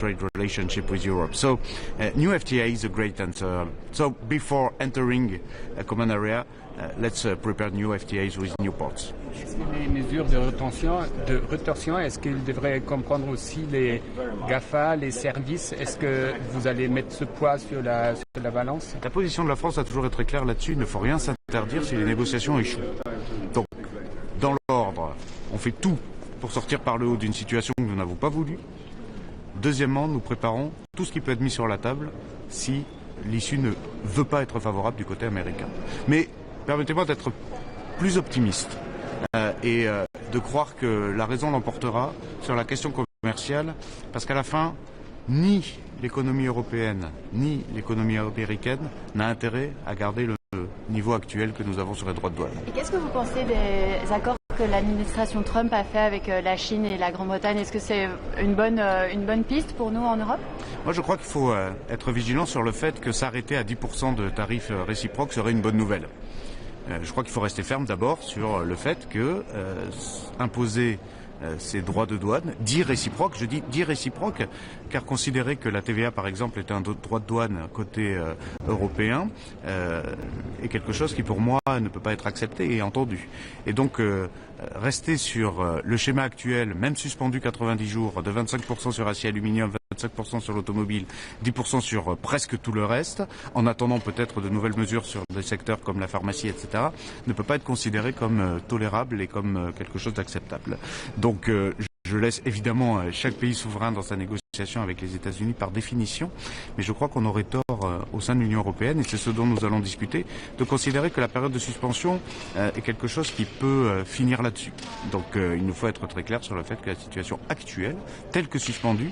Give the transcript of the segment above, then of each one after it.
trade relationship with Europe. So new FTA is a great answer. So before entering a common area, let's prepare new FTAs with new ports. Est-ce que les mesures de rétorsion, est-ce qu'ils devraient comprendre aussi les GAFA, les services? Est-ce que vous allez mettre ce poids sur la balance? La position de la France a toujours été très claire là-dessus. Il ne faut rien s'interdire si les négociations échouent. Donc, dans l'ordre, on fait tout pour sortir par le haut d'une situation que nous n'avons pas voulu. Deuxièmement, nous préparons tout ce qui peut être mis sur la table si l'issue ne veut pas être favorable du côté américain. Mais permettez-moi d'être plus optimiste et de croire que la raison l'emportera sur la question commerciale, parce qu'à la fin, ni l'économie européenne ni l'économie américaine n'a intérêt à garder le niveau actuel que nous avons sur les droits de douane. Et qu'est-ce que vous pensez des accords que l'administration Trump a fait avec la Chine et la Grande-Bretagne? Est-ce que c'est une bonne piste pour nous en Europe? Moi, je crois qu'il faut être vigilant sur le fait que s'arrêter à 10% de tarifs réciproques serait une bonne nouvelle. Je crois qu'il faut rester ferme d'abord sur le fait que imposer ces droits de douane, dits réciproques, je dis dits réciproques, car considérer que la TVA par exemple est un droit de douane côté européen est quelque chose qui pour moi ne peut pas être accepté et entendu. Et donc rester sur le schéma actuel, même suspendu 90 jours, de 25% sur acier aluminium, 25% sur l'automobile, 10% sur presque tout le reste, en attendant peut-être de nouvelles mesures sur des secteurs comme la pharmacie, etc., ne peut pas être considéré comme tolérable et comme quelque chose d'acceptable. Donc je laisse évidemment chaque pays souverain dans sa négociation avec les États-Unis par définition, mais je crois qu'on aurait tort au sein de l'Union européenne, et c'est ce dont nous allons discuter, de considérer que la période de suspension est quelque chose qui peut finir là-dessus. Donc il nous faut être très clair sur le fait que la situation actuelle, telle que suspendue,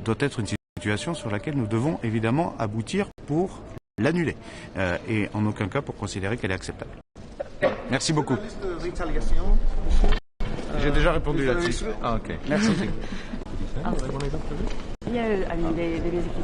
doit être une situation sur laquelle nous devons évidemment aboutir pour l'annuler et en aucun cas pour considérer qu'elle est acceptable. Merci beaucoup. J'ai déjà répondu là-dessus. Ah, ok. Merci. Il y a des basiques qui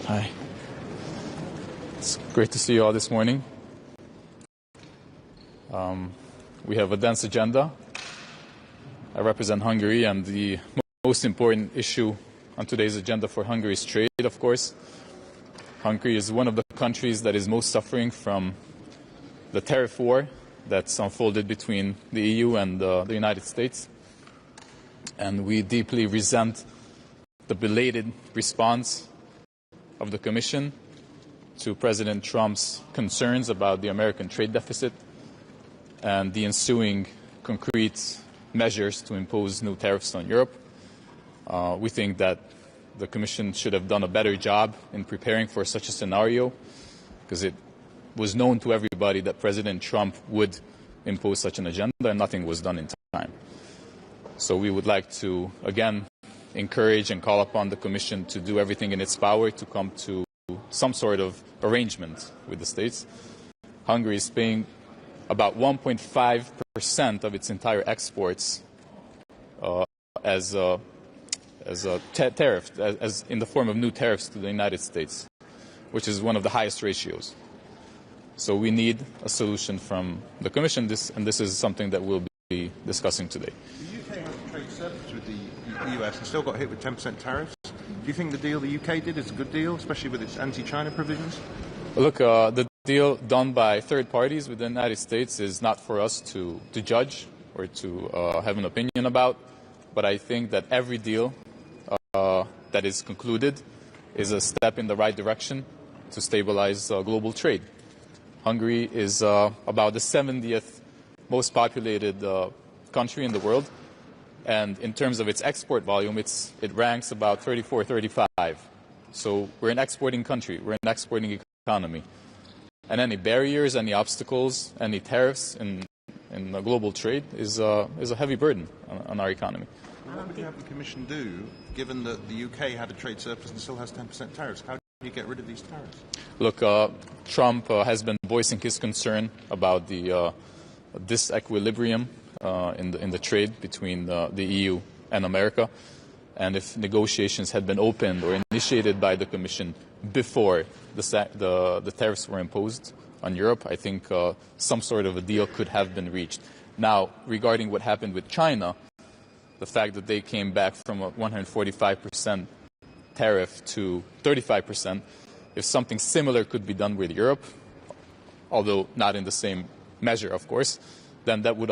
Hi. It's great to see you all this morning. We have a dense agenda. I represent Hungary, and the most important issue on today's agenda for Hungary is trade, of course. Hungary is one of the countries that is most suffering from the tariff war that's unfolded between the EU and the United States. And we deeply resent the belated response of the Commission to President Trump's concerns about the American trade deficit and the ensuing concrete measures to impose new tariffs on Europe. We think that the Commission should have done a better job in preparing for such a scenario, because it was known to everybody that President Trump would impose such an agenda, and nothing was done in time. So we would like to, again, encourage and call upon the Commission to do everything in its power to come to some sort of arrangement with the states. Hungary is paying about 1.5% of its entire exports as a tariff, as in the form of new tariffs to the United States, which is one of the highest ratios. So we need a solution from the Commission, and this is something that we'll be discussing today. The UK has a trade surplus with the US and still got hit with 10% tariffs. Do you think the deal the UK did is a good deal, especially with its anti-China provisions? Look, the deal done by third parties with the United States is not for us to judge or to have an opinion about, but I think that every deal that is concluded is a step in the right direction to stabilize global trade. Hungary is about the 70th most populated country in the world, and in terms of its export volume, it ranks about 34, 35. So we're an exporting country, we're an exporting economy. And any barriers, any obstacles, any tariffs in the global trade is a heavy burden on our economy. What would you have the Commission do, given that the UK had a trade surplus and still has 10% tariffs? How do you get rid of these tariffs? Look, Trump has been voicing his concern about the disequilibrium in the trade between the EU and America. And if negotiations had been opened or initiated by the Commission before the tariffs were imposed on Europe, I think some sort of a deal could have been reached. Now, regarding what happened with China, the fact that they came back from a 145% tariff to 35%, if something similar could be done with Europe, although not in the same measure, of course, then that would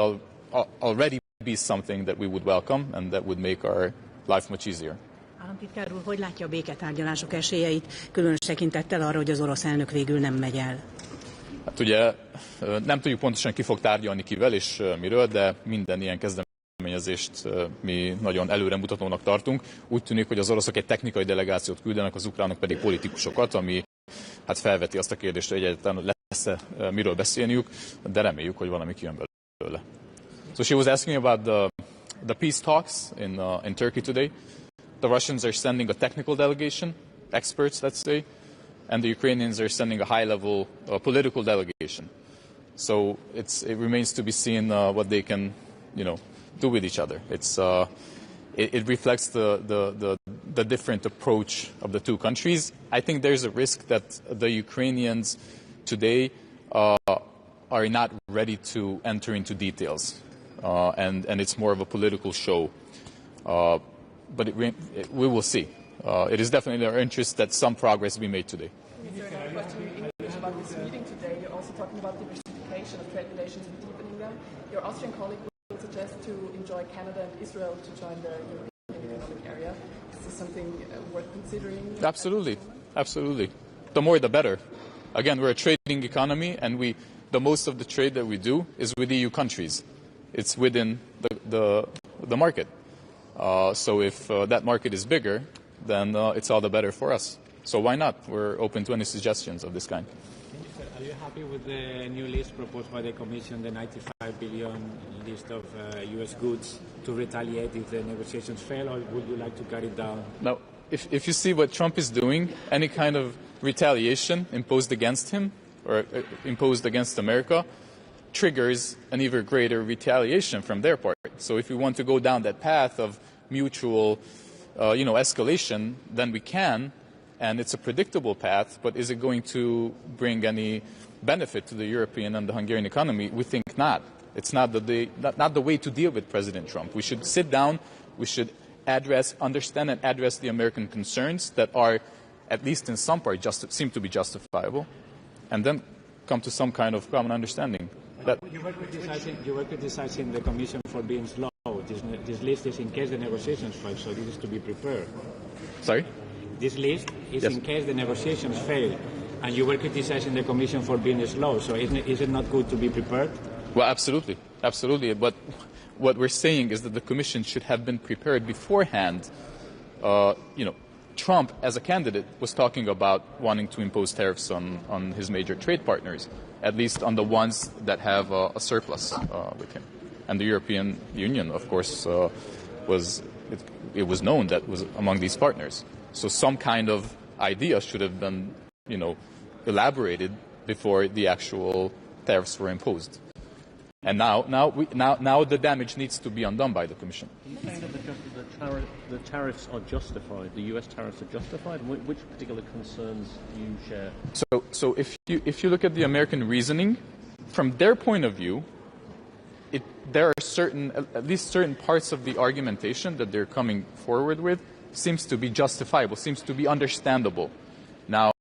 already be something that we would welcome and that would make our life much easier. Államtitkár úr, hogy látja a béketárgyalások esélyeit, különös tekintettel arra, hogy az orosz elnök végül nem megy el? Hát ugye nem tudjuk pontosan ki fog tárgyalni kivel és miről, de minden ilyen kezdeményezést mi nagyon előremutatónak tartunk. Úgy tűnik, hogy az oroszok egy technikai delegációt küldenek, az ukránok pedig politikusokat, ami hát felveti azt a kérdést, hogy egyáltalán lesz-e miről beszélniük, de reméljük, hogy valami kijön belőle. So she was asking about the peace talks in Turkey today. The Russians are sending a technical delegation, experts, let's say, and the Ukrainians are sending a high-level political delegation. So it remains to be seen what they can, do with each other. It reflects the different approach of the two countries. I think there's a risk that the Ukrainians today are not ready to enter into details, and it's more of a political show. But we will see. It is definitely in our interest that some progress be made today. Another question in English about this meeting today. You're also talking about diversification of trade relations and deepening them. Your Austrian colleague will suggest to enjoy Canada and Israel to join the European Economic Area. Is this something worth considering? Absolutely, absolutely. The more, the better. Again, we're a trading economy, and the most of the trade that we do is with EU countries. It's within the market. So if that market is bigger, then it's all the better for us. So why not? We're open to any suggestions of this kind. Are you happy with the new list proposed by the Commission, the 95 billion list of U.S. goods to retaliate if the negotiations fail, or would you like to cut it down? Now, if you see what Trump is doing, any kind of retaliation imposed against him or imposed against America triggers an even greater retaliation from their part. So if we want to go down that path of mutual, escalation, then we can, and it's a predictable path. But is it going to bring any benefit to the European and the Hungarian economy? We think not. It's not the way to deal with President Trump. We should sit down. We should understand and address the American concerns that are, at least in some part, seem to be justifiable, and then come to some kind of common understanding. You were criticizing the Commission for being slow. This list is in case the negotiations fail, so this is to be prepared. Sorry? This list is in case the negotiations fail, and you were criticizing the Commission for being slow, so is it not good to be prepared? Well, absolutely. Absolutely. But what we're saying is that the Commission should have been prepared beforehand. Trump, as a candidate, was talking about wanting to impose tariffs on his major trade partners, at least on the ones that have a surplus with him. And the European Union, of course, it was known that was among these partners. So some kind of idea should have been, elaborated before the actual tariffs were imposed. And now the damage needs to be undone by the Commission. Do you think that the tariffs are justified? The U.S. tariffs are justified? Which particular concerns do you share? So if you look at the American reasoning, from their point of view, there are at least certain parts of the argumentation that they're coming forward with seems to be justifiable, seems to be understandable. Now,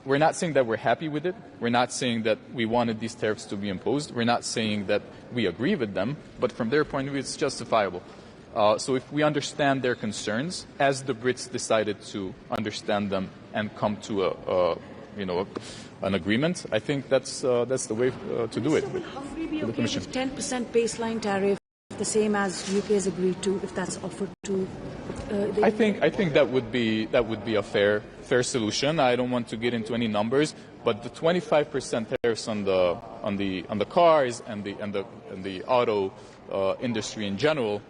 we're not saying that we're happy with it. We're not saying that we wanted these tariffs to be imposed. We're not saying that we agree with them. But from their point of view, it's justifiable. So if we understand their concerns, as the Brits decided to understand them and come to an agreement, I think that's the way to do it. So will Hungary be okay with 10% baseline tariff, the same as UK has agreed to, if that's offered to? I think that would be a fair solution. I don't want to get into any numbers, but the 25% tariffs on the cars and the auto industry in general,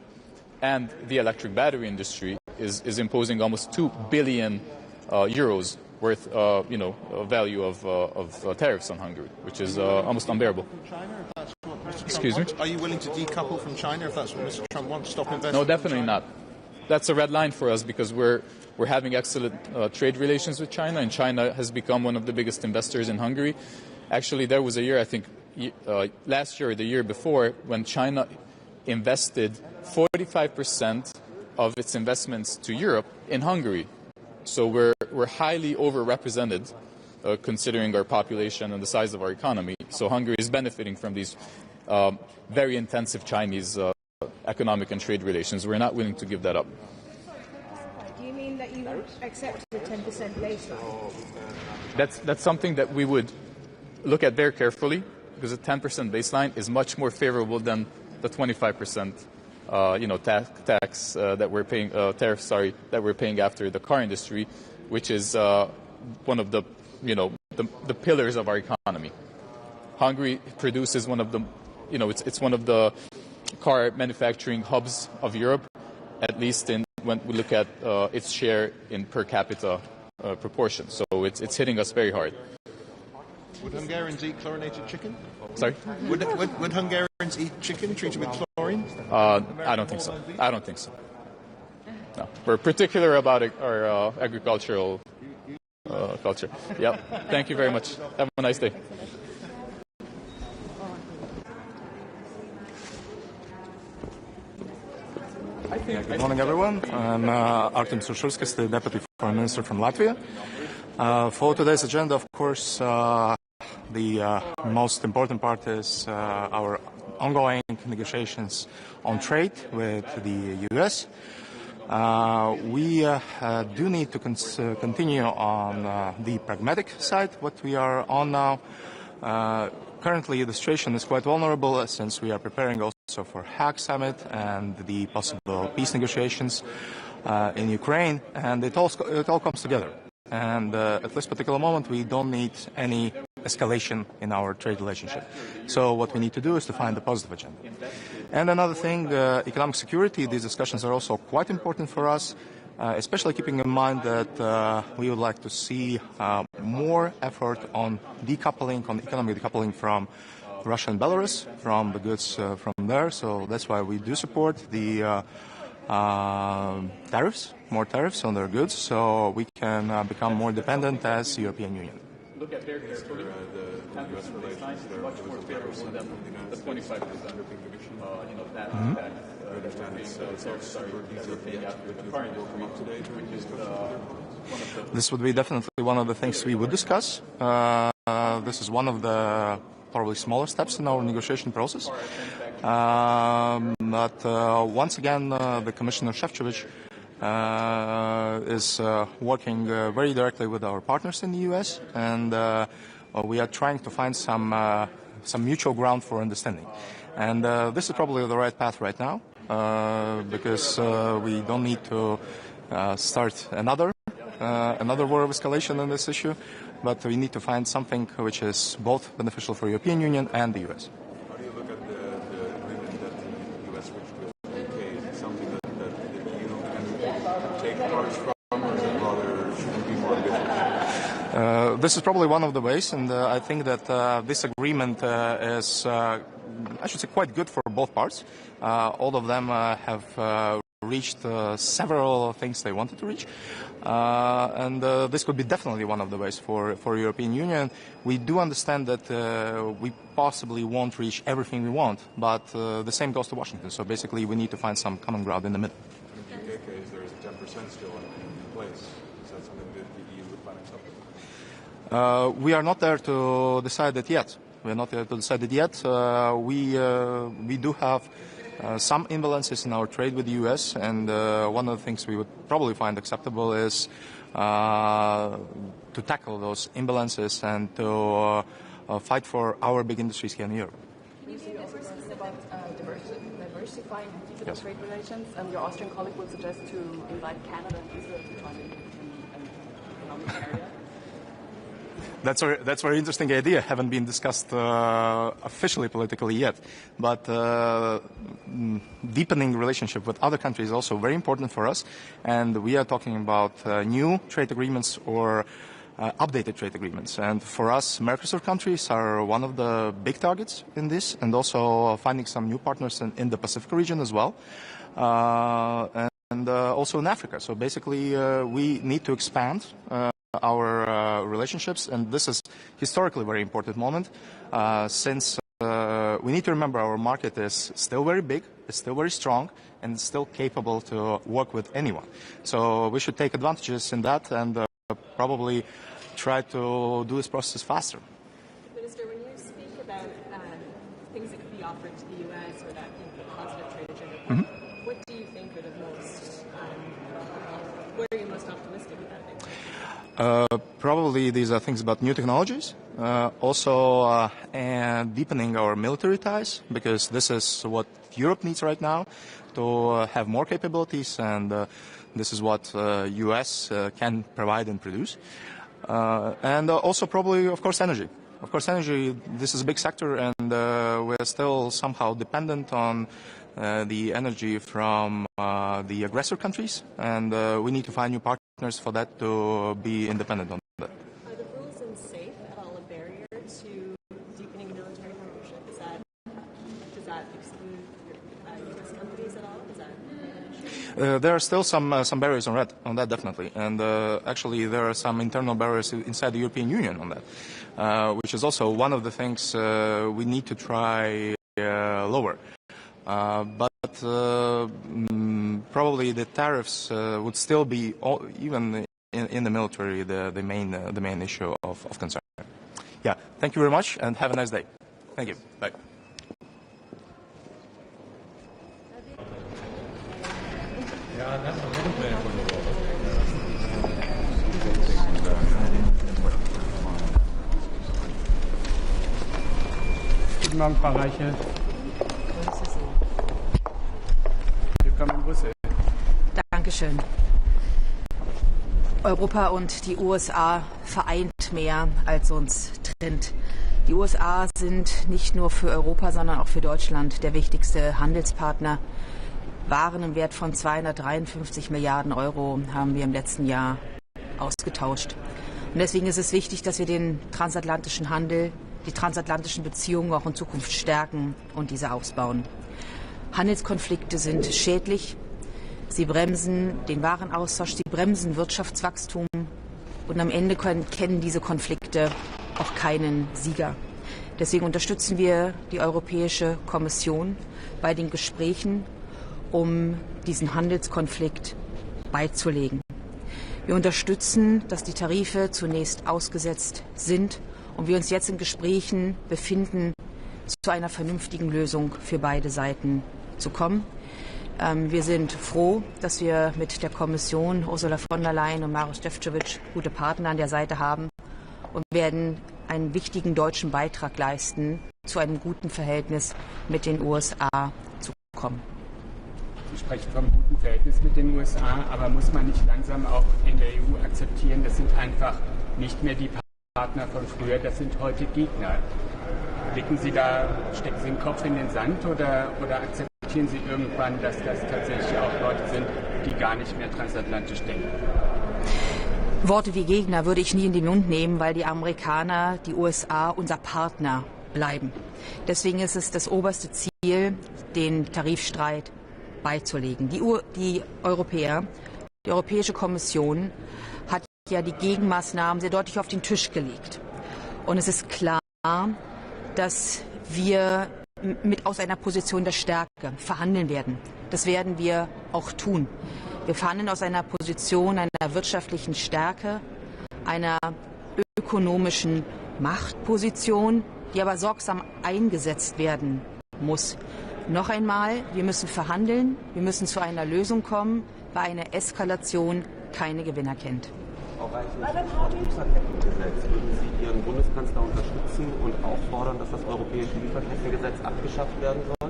and the electric battery industry is imposing almost 2 billion euros worth value of tariffs on Hungary, which is almost unbearable. China, if that's what Mr. Excuse me? Are you willing to decouple from China if that's what Mr. Trump wants? Stop investing? No, definitely not. That's a red line for us because we're having excellent trade relations with China, and China has become one of the biggest investors in Hungary. Actually, there was a year, I think, last year or the year before, when China invested 45% of its investments to Europe in Hungary. So we're highly overrepresented, considering our population and the size of our economy. So Hungary is benefiting from these very intensive Chinese economic and trade relations. We're not willing to give that up. Do you mean that you accept the 10% baseline? That's something that we would look at very carefully, because a 10% baseline is much more favorable than the 25% tax that we're paying, tariffs, that we're paying after the car industry, which is one of the pillars of our economy. Hungary produces one of the, it's one of the car manufacturing hubs of Europe, at least when we look at its share in per capita proportion. So it's hitting us very hard. Would Hungarians eat chlorinated chicken? Sorry? Would Hungarians eat chicken treated with chlorine? I don't think so. I don't think so. No. We're particular about our agricultural culture. Yeah. Thank you very much. Have a nice day. Good morning, everyone. I'm Artem Surshurskis, the Deputy Foreign Minister from Latvia. For today's agenda, of course, the most important part is our ongoing negotiations on trade with the U.S. We do need to continue on the pragmatic side, what we are on now. Currently, the situation is quite vulnerable since we are preparing also for Hague Summit and the possible peace negotiations in Ukraine, and it all comes together. And at this particular moment, we don't need any escalation in our trade relationship. So what we need to do is to find a positive agenda. And another thing, economic security. These discussions are also quite important for us, especially keeping in mind that we would like to see more effort on decoupling, on economic decoupling from Russia and Belarus, from the goods from there. So that's why we do support the tariffs, more tariffs on their goods, so we can become more dependent as European Union. Look at their history. The U.S. relations are much more favorable than the 25%. This would be definitely one of the things we would discuss. This is one of the probably smaller steps in our negotiation process. But once again, the Commissioner Šefčovič is working very directly with our partners in the U.S., and we are trying to find some mutual ground for understanding. And this is probably the right path right now, because we don't need to start another war of escalation in this issue, but we need to find something which is both beneficial for European Union and the U.S. How do you look at the agreement that the U.S. reached with the UK? Is it something that the EU can take parts from, or is it rather shouldn't be more ambitious? This is probably one of the ways, and I think that this agreement is, I should say, quite good for both parts. All of them have reached several things they wanted to reach, and this could be definitely one of the ways for European Union. We do understand that we possibly won't reach everything we want, but the same goes to Washington. So basically, we need to find some common ground in the middle. In the UK case, there is a 10% still in place. Is that something that the EU would find acceptable? We are not there to decide it yet. We are not there to decide it yet. We do have some imbalances in our trade with the U.S., and one of the things we would probably find acceptable is to tackle those imbalances and to fight for our big industries here in Europe. You also talking about diversifying the trade relations, and your Austrian colleague would suggest to invite Canada and Israel to join in an economic area. That's a very interesting idea. Haven't been discussed officially politically yet, but deepening relationship with other countries is also very important for us. And we are talking about new trade agreements or updated trade agreements. And for us, Mercosur countries are one of the big targets in this, and also finding some new partners in the Pacific region as well, and also in Africa. So basically, we need to expand our relationships, and this is historically a very important moment, since we need to remember our market is still very big, it's still very strong, and still capable to work with anyone. So we should take advantages in that and probably try to do this process faster. Minister, when you speak about things that could be offered to the U.S. or that positive trade agenda, what do you think are the most, what are you most optimistic about? Probably these are things about new technologies, also and deepening our military ties, because this is what Europe needs right now, to have more capabilities, and this is what U.S. can provide and produce. And also probably, of course, energy. Of course, energy, this is a big sector, and we're still somehow dependent on the energy from the aggressor countries, and we need to find new partners for that to be independent on that. Are the rules in SAFE at all a barrier to deepening military partnership? Does that exclude U.S. companies at all? Is that an issue? There are still some barriers on that, definitely, and actually there are some internal barriers inside the European Union on that, which is also one of the things we need to try lower. But probably the tariffs would still be, even in the military, the main issue of concern. Yeah, thank you very much, and have a nice day. Thank you. Bye. Guten Morgen, Frau Reiche. Willkommen in Brüssel. Dankeschön. Europa und die USA vereint mehr, als uns trennt. Die USA sind nicht nur für Europa, sondern auch für Deutschland der wichtigste Handelspartner. Waren im Wert von 253 Milliarden Euro haben wir im letzten Jahr ausgetauscht. Und deswegen ist es wichtig, dass wir den transatlantischen Handel, die transatlantischen Beziehungen auch in Zukunft stärken und diese ausbauen. Handelskonflikte sind schädlich. Sie bremsen den Warenaustausch, sie bremsen Wirtschaftswachstum. Und am Ende kennen diese Konflikte auch keinen Sieger. Deswegen unterstützen wir die Europäische Kommission bei den Gesprächen, um diesen Handelskonflikt beizulegen. Wir unterstützen, dass die Tarife zunächst ausgesetzt sind und wir uns jetzt in Gesprächen befinden, zu einer vernünftigen Lösung für beide Seiten zu kommen. Wir sind froh, dass wir mit der Kommission Ursula von der Leyen und Maroš Šefčovič gute Partner an der Seite haben und werden einen wichtigen deutschen Beitrag leisten, zu einem guten Verhältnis mit den USA zu kommen. Sie sprechen vom guten Verhältnis mit den USA, aber muss man nicht langsam auch in der EU akzeptieren, das sind einfach nicht mehr die Partner von früher, das sind heute Gegner. Stecken Sie den Kopf in den Sand oder akzeptieren Sie irgendwann, dass das tatsächlich auch Leute sind, die gar nicht mehr transatlantisch denken? Worte wie Gegner würde ich nie in den Mund nehmen, weil die Amerikaner, die USA unser Partner bleiben. Deswegen ist es das oberste Ziel, den Tarifstreit beizulegen. Die Europäische Kommission hat ja die Gegenmaßnahmen sehr deutlich auf den Tisch gelegt. Und es ist klar, dass wir aus einer Position der Stärke verhandeln werden. Das werden wir auch tun. Wir verhandeln aus einer Position einer wirtschaftlichen Stärke, einer ökonomischen Machtposition, die aber sorgsam eingesetzt werden muss. Noch einmal, wir müssen verhandeln, wir müssen zu einer Lösung kommen, bei einer Eskalation keine Gewinner kennt. Frau Reich, Lieferkettengesetz, würden Sie Ihren Bundeskanzler unterstützen und auch fordern, dass das europäische Lieferkettengesetz abgeschafft werden soll?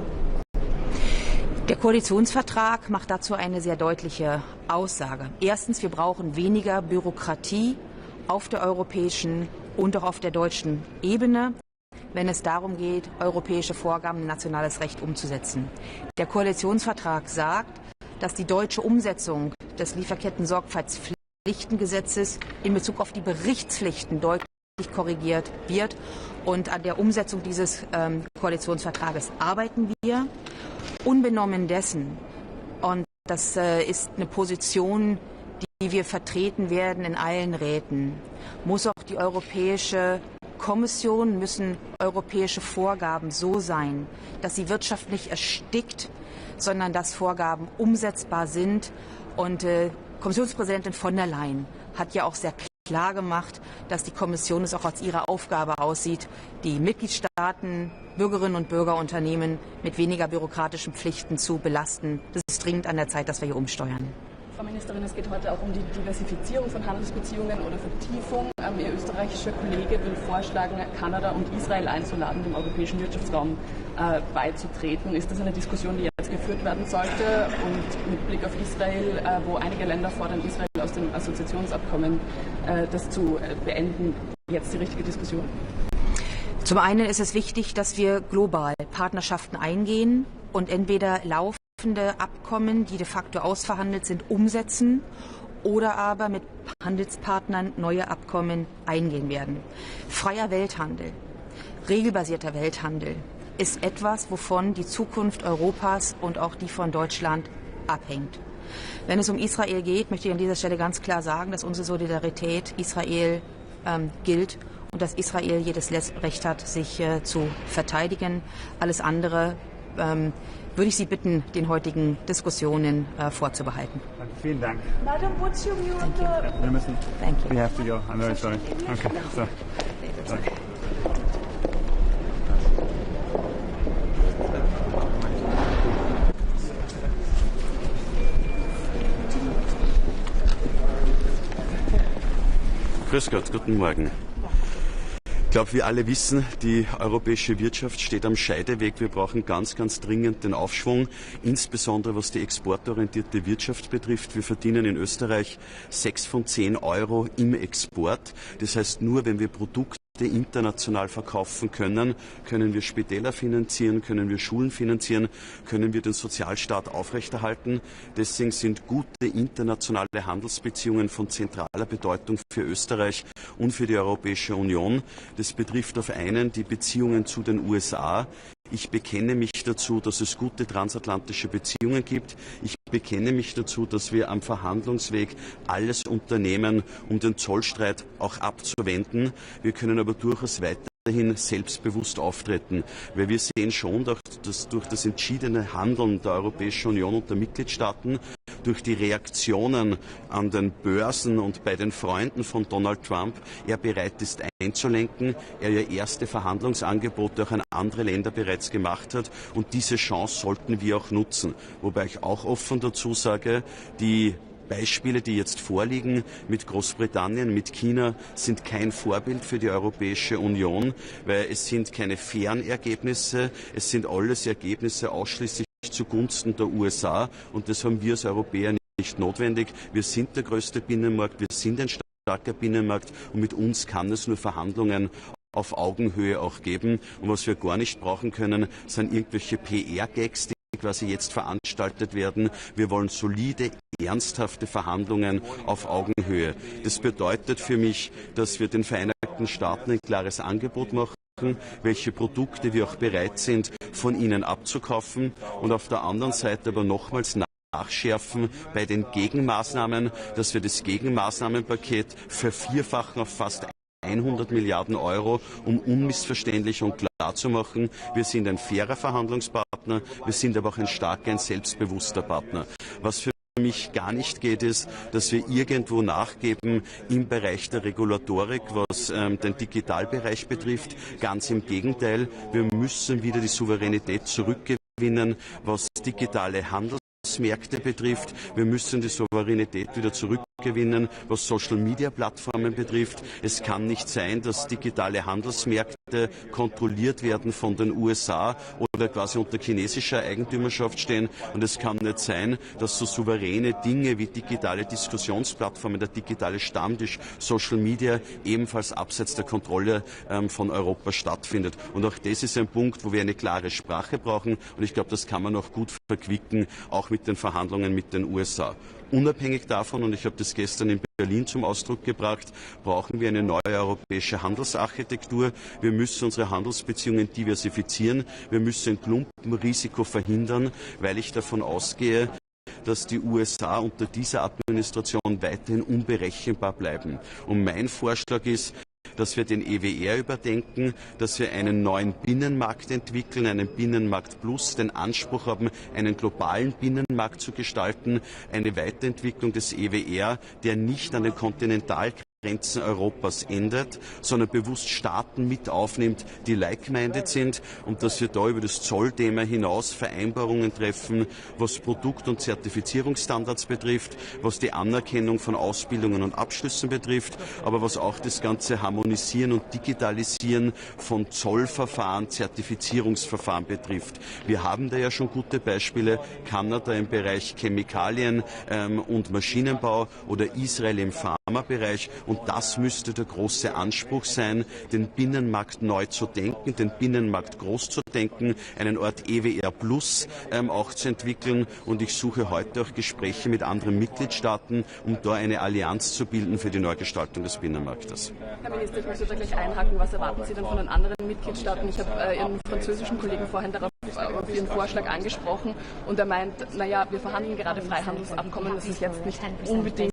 Der Koalitionsvertrag macht dazu eine sehr deutliche Aussage. Erstens, wir brauchen weniger Bürokratie auf der europäischen und auch auf der deutschen Ebene, wenn es darum geht, europäische Vorgaben in nationales Recht umzusetzen. Der Koalitionsvertrag sagt, dass die deutsche Umsetzung des Lieferketten-Sorgfaltspflichten Pflichtengesetzes in Bezug auf die Berichtspflichten deutlich korrigiert wird. Und an der Umsetzung dieses Koalitionsvertrages arbeiten wir. Unbenommen dessen, und das ist eine Position, die wir vertreten werden in allen Räten, muss auch die Europäische Kommission, müssen europäische Vorgaben so sein, dass sie Wirtschaft nicht erstickt, sondern dass Vorgaben umsetzbar sind. Und Kommissionspräsidentin von der Leyen hat ja auch sehr klar gemacht, dass die Kommission es auch als ihre Aufgabe aussieht, die Mitgliedstaaten, Bürgerinnen und Bürger, Unternehmen mit weniger bürokratischen Pflichten zu belasten. Das ist dringend an der Zeit, dass wir hier umsteuern. Frau Ministerin, es geht heute auch um die Diversifizierung von Handelsbeziehungen oder Vertiefung. Ihr österreichischer Kollege will vorschlagen, Kanada und Israel einzuladen, dem europäischen Wirtschaftsraum beizutreten. Ist das eine Diskussion, die jetzt geführt werden sollte? Und mit Blick auf Israel, wo einige Länder fordern, Israel aus dem Assoziationsabkommen das zu beenden, jetzt die richtige Diskussion? Zum einen ist es wichtig, dass wir global Partnerschaften eingehen und entweder laufende Abkommen, die de facto ausverhandelt sind, umsetzen oder aber mit Handelspartnern neue Abkommen eingehen werden. Freier Welthandel, regelbasierter Welthandel ist etwas, wovon die Zukunft Europas und auch die von Deutschland abhängt. Wenn es um Israel geht, möchte ich an dieser Stelle ganz klar sagen, dass unsere Solidarität Israel gilt und dass Israel jedes Recht hat, sich zu verteidigen. Alles andere würde ich Sie bitten, den heutigen Diskussionen vorzubehalten. Vielen Dank. Madam, what's your view on the... Wir müssen. Thank you. We have to go. I'm very sorry. Okay. So. Danke. Grüß Gott, guten Morgen. Ich glaube, wir alle wissen, die europäische Wirtschaft steht am Scheideweg. Wir brauchen ganz, ganz dringend den Aufschwung, insbesondere was die exportorientierte Wirtschaft betrifft. Wir verdienen in Österreich 6 von 10 Euro im Export. Das heißt, nur wenn wir Produkte international verkaufen können, können wir Spitäler finanzieren, können wir Schulen finanzieren, können wir den Sozialstaat aufrechterhalten. Deswegen sind gute internationale Handelsbeziehungen von zentraler Bedeutung für Österreich und für die Europäische Union. Das betrifft auf einen die Beziehungen zu den USA. Ich bekenne mich dazu, dass es gute transatlantische Beziehungen gibt. Ich bekenne mich dazu, dass wir am Verhandlungsweg alles unternehmen, um den Zollstreit auch abzuwenden. Wir können aber durchaus weiterhin selbstbewusst auftreten, weil wir sehen schon, dass durch das entschiedene Handeln der Europäischen Union und der Mitgliedstaaten, durch die Reaktionen an den Börsen und bei den Freunden von Donald Trump er bereit ist einzulenken, er ja erste Verhandlungsangebote auch an andere Länder bereits gemacht hat und diese Chance sollten wir auch nutzen. Wobei ich auch offen dazu sage, die Beispiele, die jetzt vorliegen mit Großbritannien, mit China, sind kein Vorbild für die Europäische Union, weil es sind keine fairen Ergebnisse, es sind alles Ergebnisse ausschließlich zugunsten der USA und das haben wir als Europäer nicht notwendig. Wir sind der größte Binnenmarkt, wir sind ein starker Binnenmarkt und mit uns kann es nur Verhandlungen auf Augenhöhe auch geben. Und was wir gar nicht brauchen können, sind irgendwelche PR-Gags, die quasi jetzt veranstaltet werden. Wir wollen solide, ernsthafte Verhandlungen auf Augenhöhe. Das bedeutet für mich, dass wir den Vereinigten Staaten ein klares Angebot machen, welche Produkte wir auch bereit sind, von ihnen abzukaufen und auf der anderen Seite aber nochmals nachschärfen bei den Gegenmaßnahmen, dass wir das Gegenmaßnahmenpaket vervierfachen auf fast 100 Milliarden Euro, um unmissverständlich und klar zu machen, wir sind ein fairer Verhandlungspartner, wir sind aber auch ein starker, ein selbstbewusster Partner. Was für mich gar nicht geht, ist, dass wir irgendwo nachgeben im Bereich der Regulatorik, was den Digitalbereich betrifft. Ganz im Gegenteil, wir müssen wieder die Souveränität zurückgewinnen, was digitale Handelsmärkte betrifft. Wir müssen die Souveränität wieder zurückgewinnen, was Social-Media-Plattformen betrifft. Es kann nicht sein, dass digitale Handelsmärkte kontrolliert werden von den USA oder quasi unter chinesischer Eigentümerschaft stehen. Und es kann nicht sein, dass so souveräne Dinge wie digitale Diskussionsplattformen, der digitale Stammtisch, Social Media ebenfalls abseits der Kontrolle von Europa stattfindet. Und auch das ist ein Punkt, wo wir eine klare Sprache brauchen. Und ich glaube, das kann man auch gut verquicken, auch mit mit den Verhandlungen mit den USA. Unabhängig davon, und ich habe das gestern in Berlin zum Ausdruck gebracht, brauchen wir eine neue europäische Handelsarchitektur. Wir müssen unsere Handelsbeziehungen diversifizieren. Wir müssen ein Klumpenrisiko verhindern, weil ich davon ausgehe, dass die USA unter dieser Administration weiterhin unberechenbar bleiben. Und mein Vorschlag ist, dass wir den EWR überdenken, dass wir einen neuen Binnenmarkt entwickeln, einen Binnenmarkt Plus, den Anspruch haben, einen globalen Binnenmarkt zu gestalten, eine Weiterentwicklung des EWR, der nicht an den Kontinentalgrenzen Europas endet, sondern bewusst Staaten mit aufnimmt, die like-minded sind, und dass wir da über das Zollthema hinaus Vereinbarungen treffen, was Produkt- und Zertifizierungsstandards betrifft, was die Anerkennung von Ausbildungen und Abschlüssen betrifft, aber was auch das ganze Harmonisieren und Digitalisieren von Zollverfahren, Zertifizierungsverfahren betrifft. Wir haben da ja schon gute Beispiele, Kanada im Bereich Chemikalien und Maschinenbau oder Israel im Pharmabereich. Und das müsste der große Anspruch sein, den Binnenmarkt neu zu denken, den Binnenmarkt groß zu denken, einen Art EWR Plus auch zu entwickeln. Und ich suche heute auch Gespräche mit anderen Mitgliedstaaten, um da eine Allianz zu bilden für die Neugestaltung des Binnenmarktes. Herr Minister, ich möchte da gleich einhaken. Was erwarten Sie denn von den anderen Mitgliedstaaten? Ich habe Ihren französischen Kollegen vorhin darauf auf Ihren Vorschlag angesprochen, und er meint, naja, wir verhandeln gerade Freihandelsabkommen, das ist jetzt nicht unbedingt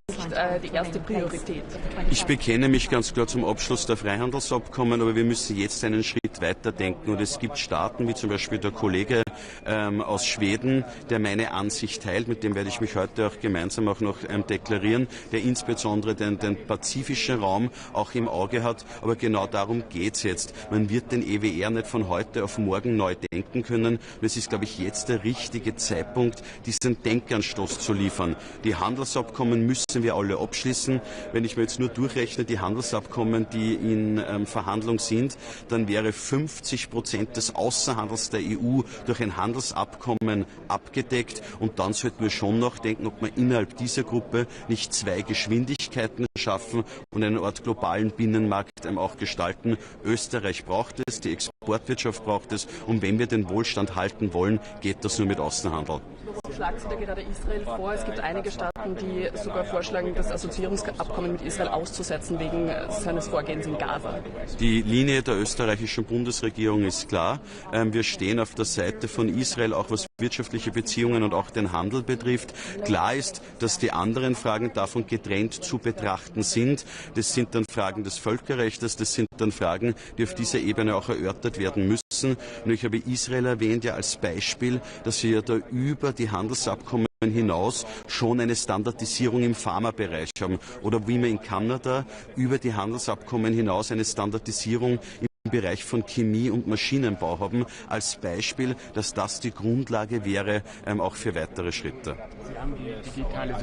die erste Priorität. Ich bekenne mich ganz klar zum Abschluss der Freihandelsabkommen, aber wir müssen jetzt einen Schritt weiter denken. Und es gibt Staaten, wie zum Beispiel der Kollege aus Schweden, der meine Ansicht teilt, mit dem werde ich mich heute auch gemeinsam auch noch deklarieren, der insbesondere den pazifischen Raum auch im Auge hat. Aber genau darum geht es jetzt. Man wird den EWR nicht von heute auf morgen neu denken können. Und es ist, glaube ich, jetzt der richtige Zeitpunkt, diesen Denkanstoß zu liefern. Die Handelsabkommen müssen wir alle abschließen. Wenn ich mir jetzt nur durchrechne, die Handelsabkommen, die in Verhandlung sind, dann wäre 50% des Außenhandels der EU durch ein Handelsabkommen abgedeckt. Und dann sollten wir schon nachdenken, ob wir innerhalb dieser Gruppe nicht zwei Geschwindigkeiten schaffen und einen Art globalen Binnenmarkt auch gestalten. Österreich braucht es, die Exportwirtschaft braucht es, und wenn wir den Wohlstand halten wollen, geht das nur mit Außenhandel. Warum schlagen Sie da gerade Israel vor? Es gibt einige Staaten, die sogar vorschlagen, das Assoziierungsabkommen mit Israel auszusetzen wegen seines Vorgehens in Gaza. Die Linie der österreichischen Bundesregierung ist klar. Wir stehen auf der Seite von Israel, auch was wirtschaftliche Beziehungen und auch den Handel betrifft. Klar ist, dass die anderen Fragen davon getrennt zu betrachten sind. Das sind dann Fragen des Völkerrechts, das sind dann Fragen, die auf dieser Ebene auch erörtert werden müssen. Und ich habe Israel erwähnt ja als Beispiel, dass wir ja da über die Handelsabkommen hinaus schon eine Standardisierung im Pharmabereich haben. Oder wie wir in Kanada über die Handelsabkommen hinaus eine Standardisierung im Bereich von Chemie und Maschinenbau haben, als Beispiel, dass das die Grundlage wäre, auch für weitere Schritte. Sie haben die digitale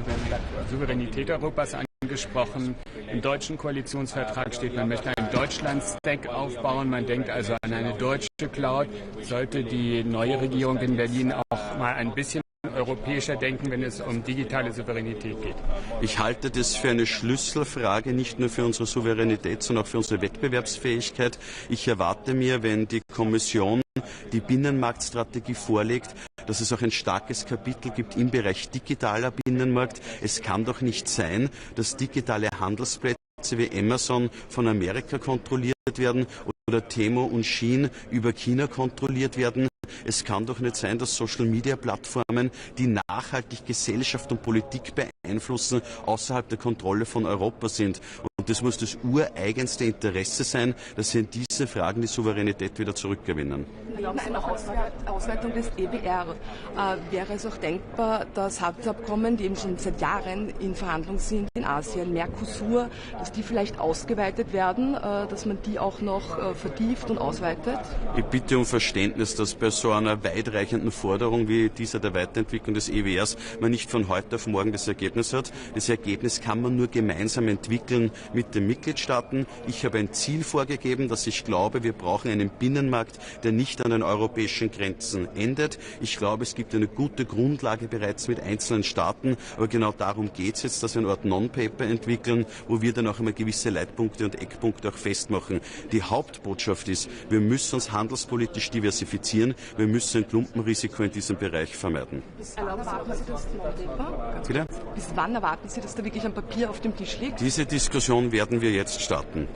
Souveränität Europas angesprochen. Im deutschen Koalitionsvertrag steht, man möchte einen Deutschland-Stack aufbauen. Man denkt also an eine deutsche Cloud. Sollte die neue Regierung in Berlin auch mal ein bisschen europäischer denken, wenn es um digitale Souveränität geht? Ich halte das für eine Schlüsselfrage, nicht nur für unsere Souveränität, sondern auch für unsere Wettbewerbsfähigkeit. Ich erwarte mir, wenn die Kommission die Binnenmarktstrategie vorlegt, dass es auch ein starkes Kapitel gibt im Bereich digitaler Binnenmarkt. Es kann doch nicht sein, dass digitale Handelsplätze wie Amazon von Amerika kontrolliert werden oder Temo und Shein über China kontrolliert werden. Es kann doch nicht sein, dass Social-Media-Plattformen, die nachhaltig Gesellschaft und Politik beeinflussen, außerhalb der Kontrolle von Europa sind. Und das muss das ureigenste Interesse sein, dass wir in diese Fragen die Souveränität wieder zurückgewinnen. Eine Ausweitung des EWR. Wäre es auch denkbar, dass Handelsabkommen, die eben schon seit Jahren in Verhandlung sind in Asien, Mercosur, dass die vielleicht ausgeweitet werden, dass man die auch noch vertieft und ausweitet? Ich bitte um Verständnis, dass bei so einer weitreichenden Forderung wie dieser der Weiterentwicklung des EWRs man nicht von heute auf morgen das Ergebnis hat. Das Ergebnis kann man nur gemeinsam entwickeln mit den Mitgliedstaaten. Ich habe ein Ziel vorgegeben, dass ich glaube, wir brauchen einen Binnenmarkt, der nicht an den europäischen Grenzen endet. Ich glaube, es gibt eine gute Grundlage bereits mit einzelnen Staaten, aber genau darum geht es jetzt, dass wir eine Art Non-Paper entwickeln, wo wir dann auch einmal gewisse Leitpunkte und Eckpunkte auch festmachen. Die Hauptbotschaft ist, wir müssen uns handelspolitisch diversifizieren, wir müssen ein Klumpenrisiko in diesem Bereich vermeiden. Bis wann erwarten Sie, dass da wirklich ein Papier auf dem Tisch liegt? Diese Diskussion werden wir jetzt starten.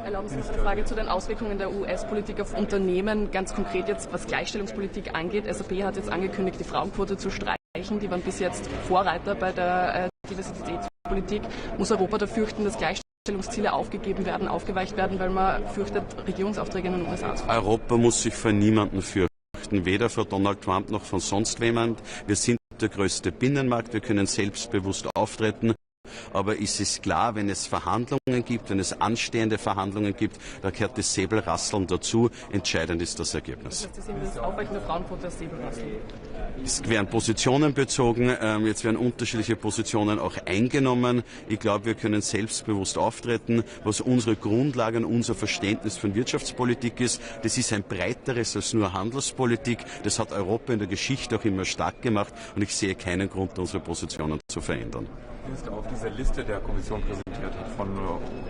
Erlauben Sie noch eine Frage zu den Auswirkungen der US-Politik auf Unternehmen, ganz konkret jetzt, was Gleichstellungspolitik angeht. SAP hat jetzt angekündigt, die Frauenquote zu streichen. Die waren bis jetzt Vorreiter bei der Diversitätspolitik. Muss Europa da fürchten, dass Gleichstellungsziele aufgegeben werden, aufgeweicht werden, weil man fürchtet, Regierungsaufträge in den USA zu verlieren? Europa muss sich vor niemandem fürchten, weder vor Donald Trump noch von sonst jemand. Wir sind der größte Binnenmarkt, wir können selbstbewusst auftreten. Aber ist es klar, wenn es Verhandlungen gibt, wenn es anstehende Verhandlungen gibt, da gehört das Säbelrasseln dazu. Entscheidend ist das Ergebnis. Das heißt, das Aufweichen der Frauenquote als Säbelrasseln? Es werden Positionen bezogen, jetzt werden unterschiedliche Positionen auch eingenommen. Ich glaube, wir können selbstbewusst auftreten, was unsere Grundlage und unser Verständnis von Wirtschaftspolitik ist. Das ist ein breiteres als nur Handelspolitik. Das hat Europa in der Geschichte auch immer stark gemacht und ich sehe keinen Grund, unsere Positionen zu verändern. Ist auf dieser Liste der Kommission präsentiert hat von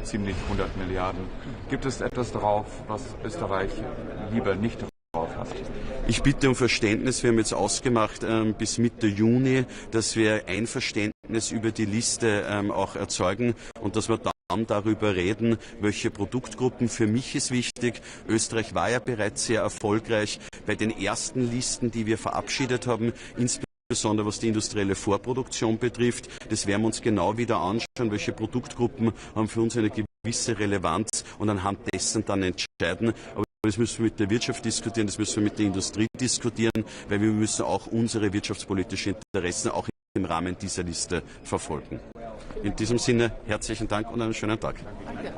ziemlich 100 Milliarden. Gibt es etwas drauf, was Österreich lieber nicht drauf hat? Ich bitte um Verständnis. Wir haben jetzt ausgemacht bis Mitte Juni, dass wir Einverständnis über die Liste auch erzeugen und dass wir dann darüber reden, welche Produktgruppen. Für mich ist wichtig, Österreich war ja bereits sehr erfolgreich bei den ersten Listen, die wir verabschiedet haben, insbesondere was die industrielle Vorproduktion betrifft. Das werden wir uns genau wieder anschauen, welche Produktgruppen haben für uns eine gewisse Relevanz und anhand dessen dann entscheiden. Aber das müssen wir mit der Wirtschaft diskutieren, das müssen wir mit der Industrie diskutieren, weil wir müssen auch unsere wirtschaftspolitischen Interessen auch im Rahmen dieser Liste verfolgen. In diesem Sinne herzlichen Dank und einen schönen Tag. Danke.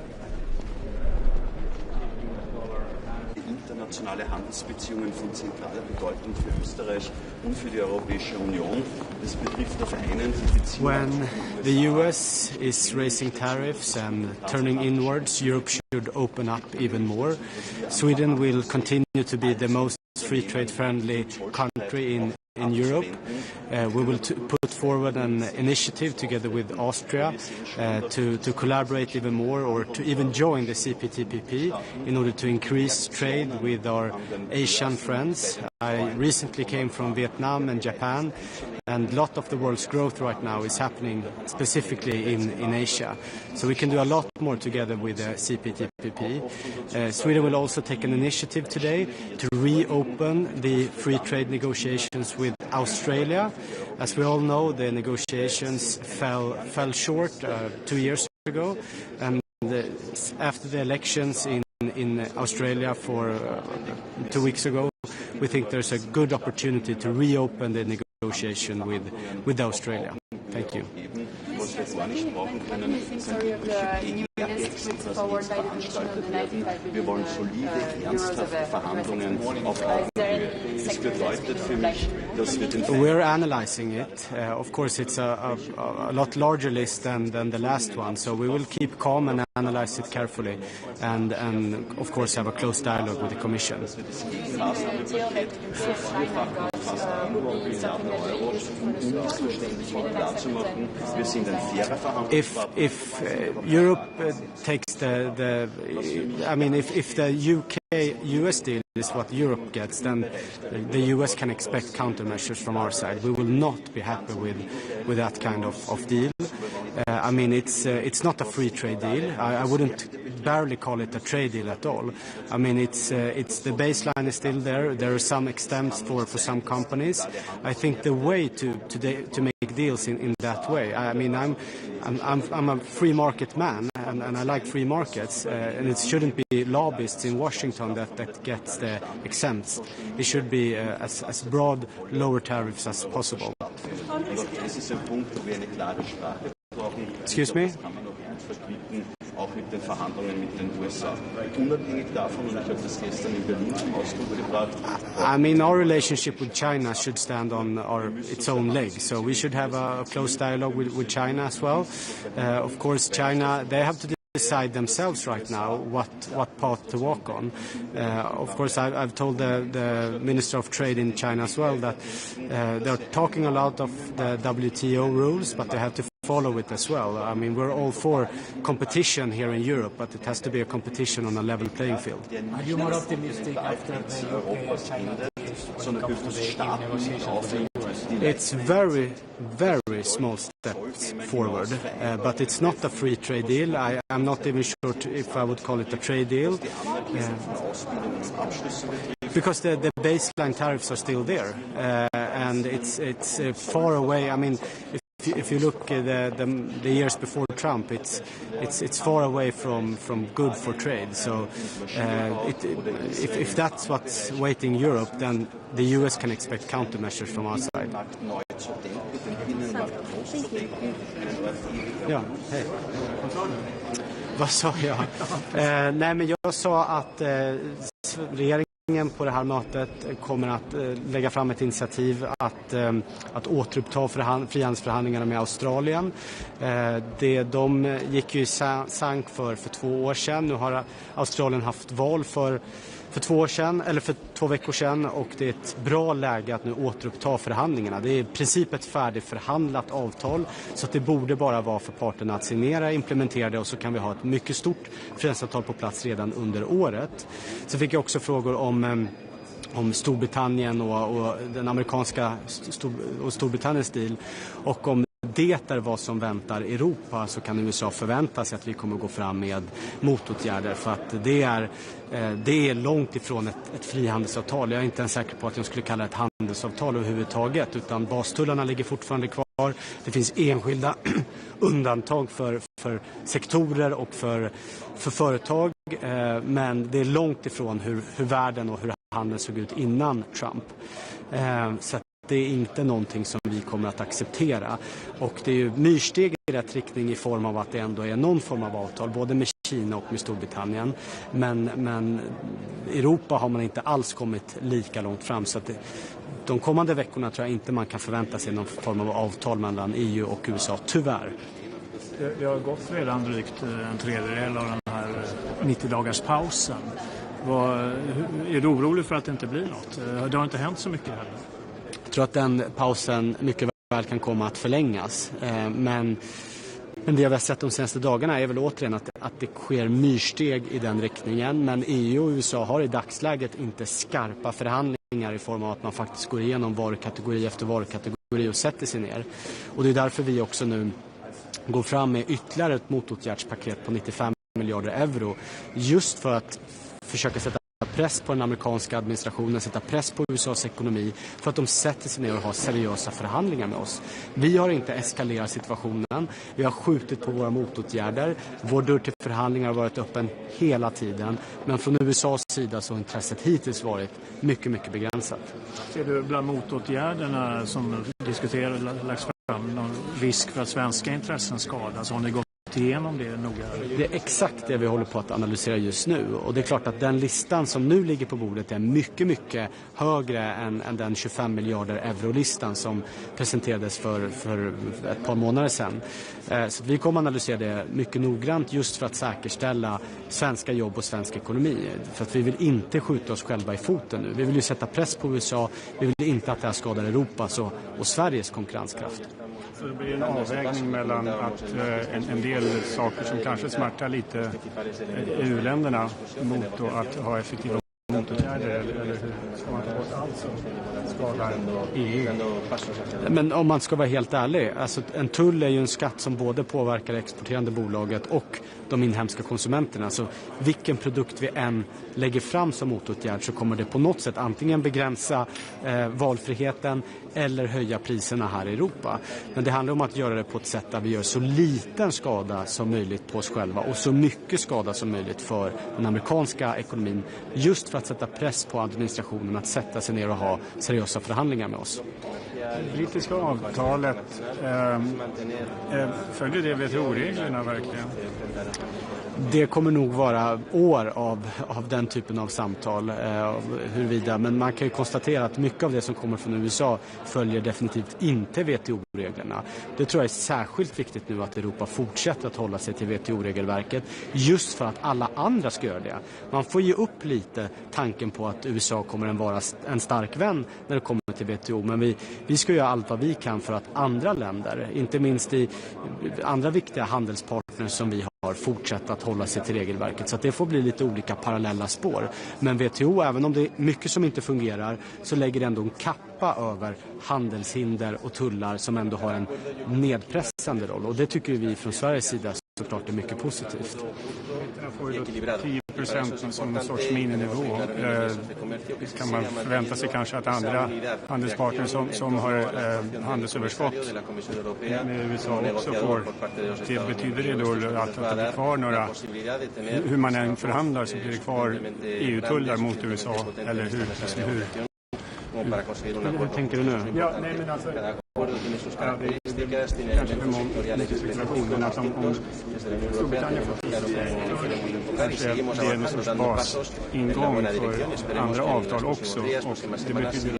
Internationale Handelsbeziehungen von zentraler Bedeutung für Österreich und für die Europäische Union. Das betrifft auf einen die Beziehungen. When the US is raising tariffs and turning inwards, Europe should open up even more. Sweden will continue to be the most free trade friendly country in Europe. We will put forward an initiative together with Austria to collaborate even more or to even join the CPTPP in order to increase trade with our Asian friends. I recently came from Vietnam and Japan, and a lot of the world's growth right now is happening specifically in Asia. So we can do a lot more together with the CPTPP. Sweden will also take an initiative today to reopen the free trade negotiations with Australia. As we all know, the negotiations fell short 2 years ago, and after the elections in Australia for 2 weeks ago, we think there's a good opportunity to reopen the negotiation with Australia. Thank you. Wir wollen solide, ernsthafte Verhandlungen auf Augenhöhe. Das bedeutet für mich, dass wir den We're analyzing it. Of course, it's a lot larger list than the last one, so we will keep calm and analyze it carefully, and of course have a close dialogue with the Commission. If Europe takes if the UK-US deal is what Europe gets, then the US can expect countermeasures from our side. We will not be happy with that kind of deal. It's not a free trade deal. I wouldn't barely call it a trade deal at all. It's the baseline is still there. There are some extents for some companies. I think the way to make deals in that way. I'm a free market man, and I like free markets, and it shouldn't be lobbyists in Washington that gets the exempts. It should be as broad lower tariffs as possible. Excuse me? Auch mit den Verhandlungen mit den USA. Unabhängig davon, und ich habe das gestern in Berlin zum Ausdruck gebracht. Our relationship with China should stand on its own legs. So we should have a close dialogue with China as well. Of course, China, they have to decide themselves right now what path to walk on. Of course, I've told the Minister of Trade in China as well that they're talking a lot of the WTO rules, but they have to follow it as well. I mean, we're all for competition here in Europe, but it has to be a competition on a level playing field. Are you more optimistic after the UK-China when it comes to the EU negotiations with the US? It's very, very small steps forward, but it's not a free trade deal. I'm not even sure if I would call it a trade deal. Because the baseline tariffs are still there, and it's far away. I mean, if you look at the years before Trump, it's far away from good for trade. So if that's what's waiting Europe, then the US can expect countermeasures from our side. Ja, hej. Vad sa jag? Nej, men jag sa att regeringen på det här mötet kommer att lägga fram ett initiativ att återuppta frihandelsförhandlingarna med Australien. De gick ju i sank för 2 år sedan. Nu har Australien haft val för 2 år sedan, eller för 2 veckor sedan, och det är ett bra läge att nu återuppta förhandlingarna. Det är i princip ett färdigförhandlat avtal, så att det borde bara vara för parterna att signera, implementera det, och så kan vi ha ett mycket stort frihandelsavtal på plats redan under året. Så fick jag också frågor om Storbritannien och den amerikanska och Storbritanniens deal, och om det är vad som väntar Europa, så kan USA förvänta sig att vi kommer gå fram med motåtgärder, för att det är långt ifrån ett frihandelsavtal. Jag är inte ens säker på att jag skulle kalla det ett handelsavtal överhuvudtaget, utan bastullarna ligger fortfarande kvar. Det finns enskilda undantag för sektorer och för företag, men det är långt ifrån hur världen och hur handeln såg ut innan Trump. Så det är inte någonting som vi kommer att acceptera. Och det är ju myrsteg i rätt riktning i form av att det ändå är någon form av avtal, både med Kina och med Storbritannien. Men Europa har man inte alls kommit lika långt fram. Så att de kommande veckorna tror jag inte man kan förvänta sig någon form av avtal mellan EU och USA, tyvärr. Det har gått redan drygt en tredjedel av den här 90-dagars pausen. Är du orolig för att det inte blir något? Det har inte hänt så mycket heller. Jag tror att den pausen mycket väl kan komma att förlängas. Men det vi har sett de senaste dagarna är väl återigen att det sker myrsteg i den riktningen. Men EU och USA har i dagsläget inte skarpa förhandlingar i form av att man faktiskt går igenom varukategori efter varukategori och sätter sig ner. Och det är därför vi också nu går fram med ytterligare ett motåtgärdspaket på 95 miljarder euro. Just för att försöka sätta press på den amerikanska administrationen, sätta press på USAs ekonomi, för att de sätter sig ner och har seriösa förhandlingar med oss. Vi har inte eskalerat situationen. Vi har skjutit på våra motåtgärder. Vår dörr till förhandlingar har varit öppen hela tiden. Men från USAs sida så har intresset hittills varit mycket, mycket begränsat. Ser du bland motåtgärderna som diskuteras lagts fram någon risk för att svenska intressen skadas? Har ni gått igenom det noga? Det är exakt det vi håller på att analysera just nu, och det är klart att den listan som nu ligger på bordet är mycket, mycket högre än den 25 miljarder euro-listan som presenterades för ett par månader sedan. Så vi kommer att analysera det mycket noggrant just för att säkerställa svenska jobb och svensk ekonomi. För att vi vill inte skjuta oss själva i foten nu. Vi vill ju sätta press på USA. Vi vill inte att det här skadar Europas och Sveriges konkurrenskraft. Så det blir en avvägning mellan att en del saker som kanske smärtar lite EU-länderna mot att ha effektiva motåtgärder, eller hur ska man ta bort allt som skadar EU? Men om man ska vara helt ärlig, alltså en tull är ju en skatt som både påverkar det exporterande bolaget och de inhemska konsumenterna. Så vilken produkt vi än lägger fram som motåtgärd så kommer det på något sätt antingen begränsa valfriheten eller höja priserna här i Europa. Men det handlar om att göra det på ett sätt där vi gör så liten skada som möjligt på oss själva och så mycket skada som möjligt för den amerikanska ekonomin, just för att sätta press på administrationen att sätta sig ner och ha seriösa förhandlingar med oss. Det brittiska avtalet, följer det WTO-reglerna verkligen? Det kommer nog vara år av den typen av samtal, huruvida, men man kan ju konstatera att mycket av det som kommer från USA följer definitivt inte WTO. WTO-reglerna. Det tror jag är särskilt viktigt nu att Europa fortsätter att hålla sig till WTO-regelverket just för att alla andra ska göra det. Man får ge upp lite tanken på att USA kommer att vara en stark vän när det kommer till WTO, men vi ska göra allt vad vi kan för att andra länder, inte minst i andra viktiga handelspartners som vi har, fortsatt att hålla sig till regelverket. Så att det får bli lite olika parallella spår. Men WTO, även om det är mycket som inte fungerar, så lägger det ändå en kappa över handelshinder och tullar som ändå har en nedpressande roll. Och det tycker vi från Sveriges sida såklart är mycket positivt. Får ju 10% som en sorts mininivå. Kan man förvänta sig kanske att andra handelspartner som har handelsöverskott med USA också får? Det betyder det då att det blir kvar några, hur man än förhandlar så blir det kvar EU-tullar mot USA, eller hur tänker du nu? Ja, nej men alltså kanske för många att om Storbritannien får kanske det är en sorts basingång för andra avtal också, och det betyder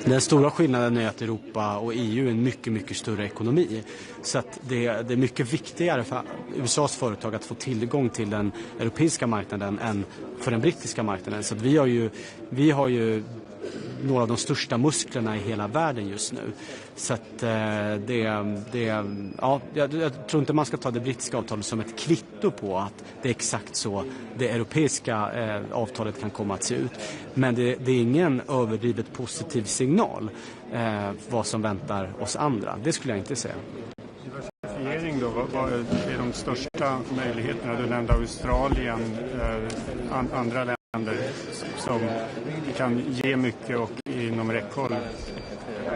Den stora skillnaden är att Europa och EU är en mycket, mycket större ekonomi. Så att det är mycket viktigare för USAs företag att få tillgång till den europeiska marknaden än för den brittiska marknaden. Så att vi har ju några av de största musklerna i hela världen just nu. Så att jag tror inte man ska ta det brittiska avtalet som ett kvitto på att det är exakt så det europeiska avtalet kan komma att se ut. Men det är ingen överdrivet positiv signal vad som väntar oss andra. Det skulle jag inte säga. Diversifiering då, vad är de största möjligheterna? Du nämnde Australien, andra länder som kan ge mycket och inom räckhåll.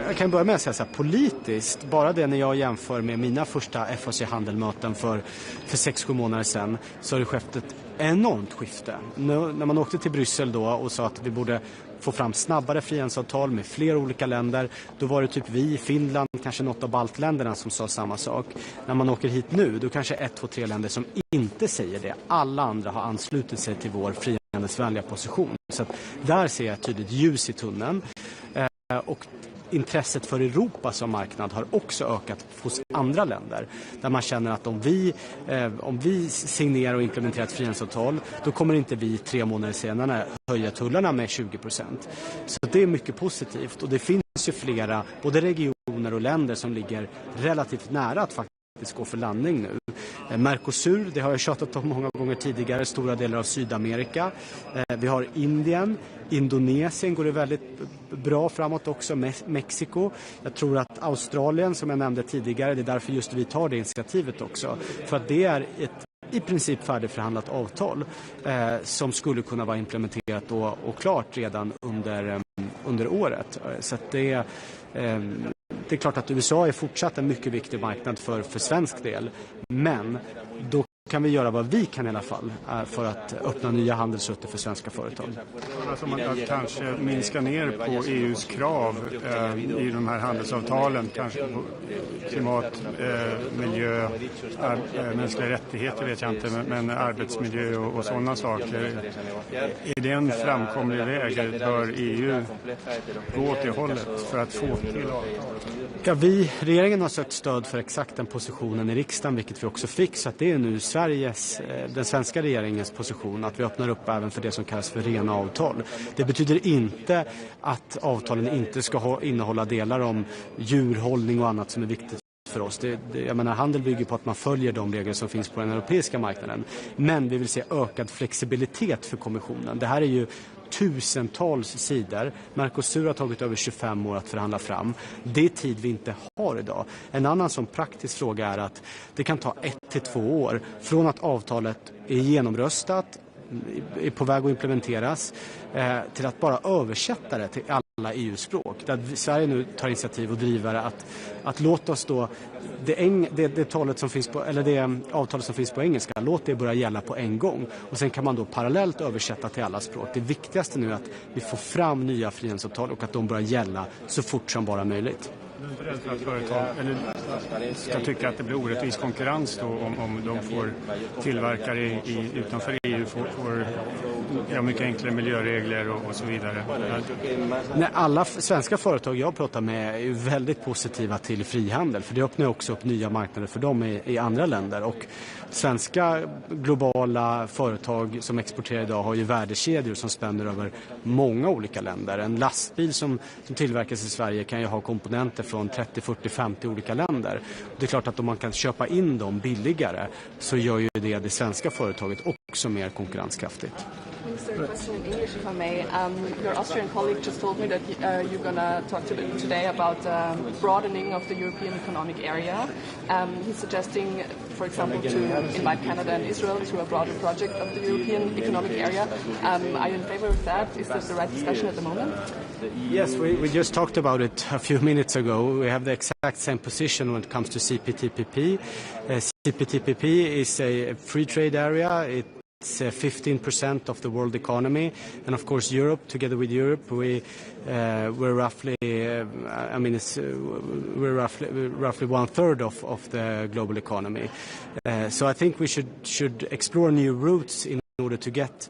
Jag kan börja med att säga så här, politiskt, bara det när jag jämför med mina första FAC-handelmöten för 6-7 månader sedan, så har det skett ett enormt skifte. När man åkte till Bryssel då och sa att vi borde få fram snabbare frihandelsavtal med fler olika länder, då var det typ vi, Finland, kanske något av baltländerna som sa samma sak. När man åker hit nu, då kanske 1, 2, 3 länder som inte säger det. Alla andra har anslutit sig till vår frihandelsvänliga position. Så att där ser jag tydligt ljus i tunneln. Och intresset för Europa som marknad har också ökat hos andra länder. Där man känner att om vi signerar och implementerar ett frihandelsavtal, då kommer inte vi 3 månader senare höja tullarna med 20%. Så det är mycket positivt, och det finns ju flera både regioner och länder som ligger relativt nära att faktiskt gå för landning nu. Mercosur, det har jag tjatat om många gånger tidigare, stora delar av Sydamerika. Vi har Indien, Indonesien går det väldigt bra framåt också, Mexiko. Jag tror att Australien, som jag nämnde tidigare, det är därför just vi tar det initiativet också. För att det är ett i princip färdigförhandlat avtal som skulle kunna vara implementerat och klart redan under året. Så att det är klart att USA är fortsatt en mycket viktig marknad för svensk del, men då kan vi göra vad vi kan i alla fall för att öppna nya handelsrutter för svenska företag. Alltså man kanske minska ner på EUs krav i de här handelsavtalen, kanske på klimat, miljö, mänskliga rättigheter vet jag inte, men arbetsmiljö och sådana saker. Är det en framkomlig väg? Bör EU gå åt det hållet för att få till avtal? Ja, regeringen har sökt stöd för exakt den positionen i riksdagen, vilket vi också fick, så att det är nu den svenska regeringens position att vi öppnar upp även för det som kallas för rena avtal. Det betyder inte att avtalen inte ska innehålla delar om djurhållning och annat som är viktigt för oss. Jag menar, handel bygger på att man följer de regler som finns på den europeiska marknaden. Men vi vill se ökad flexibilitet för kommissionen. Det här är ju tusentals sidor. Mercosur har tagit över 25 år att förhandla fram. Det är tid vi inte har idag. En annan sån praktisk fråga är att det kan ta 1 till 2 år från att avtalet är genomröstat, är på väg att implementeras, till att bara översätta det till alla EU-språk. Där Sverige nu tar initiativ och driver att låt oss då det avtalet som finns på engelska, låt det börja gälla på en gång, och sen kan man då parallellt översätta till alla språk. Det viktigaste nu är att vi får fram nya frihandelsavtal och att de börjar gälla så fort som bara möjligt. Du är rädd för att företag ska tycka att det blir orättvis konkurrens då om de får tillverkare utanför EU får mycket enklare miljöregler och så vidare. Nej, alla svenska företag jag pratar med är väldigt positiva till frihandel, för det öppnar också upp nya marknader för dem i andra länder. Och svenska globala företag som exporterar idag har ju värdekedjor som spänner över många olika länder. En lastbil som tillverkas i Sverige kan ju ha komponenter från 30, 40, 50 olika länder. Det är klart att om man kan köpa in dem billigare så gör ju det svenska företaget också mer konkurrenskraftigt. Minister, a question in English, if I may. Your Austrian colleague just told me that you're going to talk today about broadening of the European economic area. He's suggesting, for example, to invite Canada and Israel to a broader project of the European economic area. Are you in favor of that? Is this the right discussion at the moment? Yes, we just talked about it a few minutes ago. We have the exact same position when it comes to CPTPP. CPTPP is a free trade area. It's 15% of the world economy, and of course Europe. Together with Europe, we're roughly, we're roughly 1/3 of the global economy. So I think we should explore new routes in order to get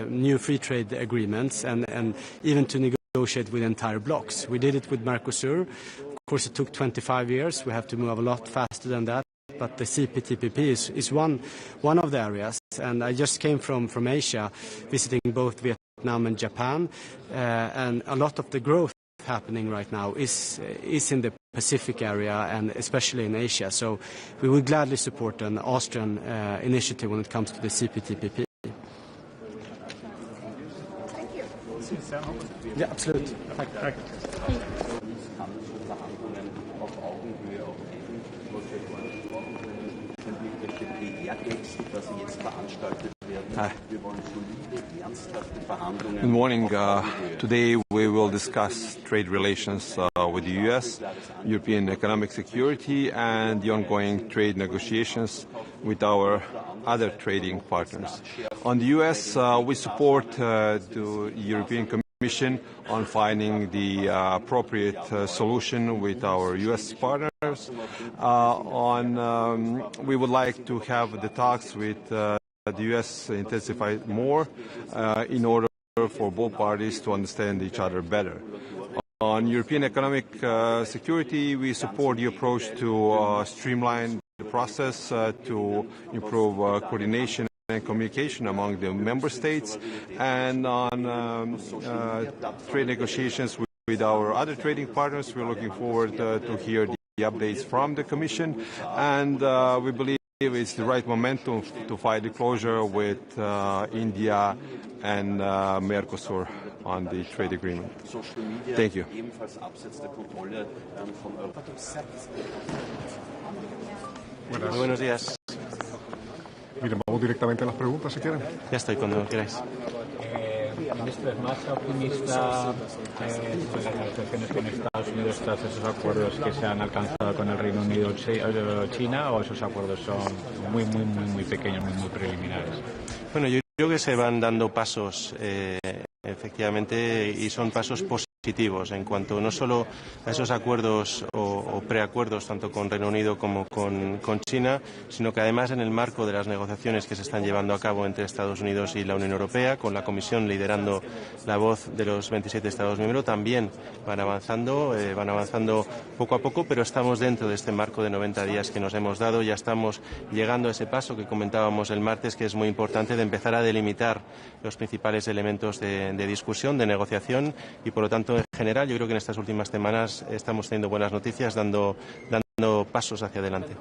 new free trade agreements and even to negotiate with entire blocks. We did it with Mercosur. Of course, it took 25 years. We have to move a lot faster than that. But the CPTPP is one of the areas, and I just came from Asia, visiting both Vietnam and Japan, and a lot of the growth happening right now is in the Pacific area and especially in Asia. So we would gladly support an Austrian initiative when it comes to the CPTPP. Thank you. Ja, absolut. Tack. Good morning. Today we will discuss trade relations with the U.S., European economic security, and the ongoing trade negotiations with our other trading partners. On the U.S., we support the European Commission on finding the appropriate solution with our U.S. partners. We would like to have the talks with the U.S. intensified more in order for both parties to understand each other better. On European economic security, we support the approach to streamline the process to improve coordination and communication among the member states, and on trade negotiations with our other trading partners. We're looking forward to hear the updates from the Commission, and we believe it's the right momentum to fight the closure with India and Mercosur on the trade agreement. Thank you. Buenos días. Mira, vamos directamente a las preguntas si quieren. Ya estoy cuando queráis. Ministro, ¿es más optimista sobre las negociaciones con Estados Unidos tras esos acuerdos que se han alcanzado con el Reino Unido o China, o esos acuerdos son muy pequeños, muy preliminares? Bueno, yo creo que se van dando pasos, efectivamente, y son pasos positivos en cuanto no solo a esos acuerdos o preacuerdos tanto con Reino Unido como con China, sino que además en el marco de las negociaciones que se están llevando a cabo entre Estados Unidos y la Unión Europea, con la Comisión liderando la voz de los 27 Estados miembros, también van avanzando poco a poco, pero estamos dentro de este marco de 90 días que nos hemos dado. Ya estamos llegando a ese paso que comentábamos el martes, que es muy importante, de empezar a delimitar los principales elementos de discusión, de negociación, y por lo tanto en general yo creo que en estas últimas semanas estamos teniendo buenas noticias, dando pasos hacia adelante.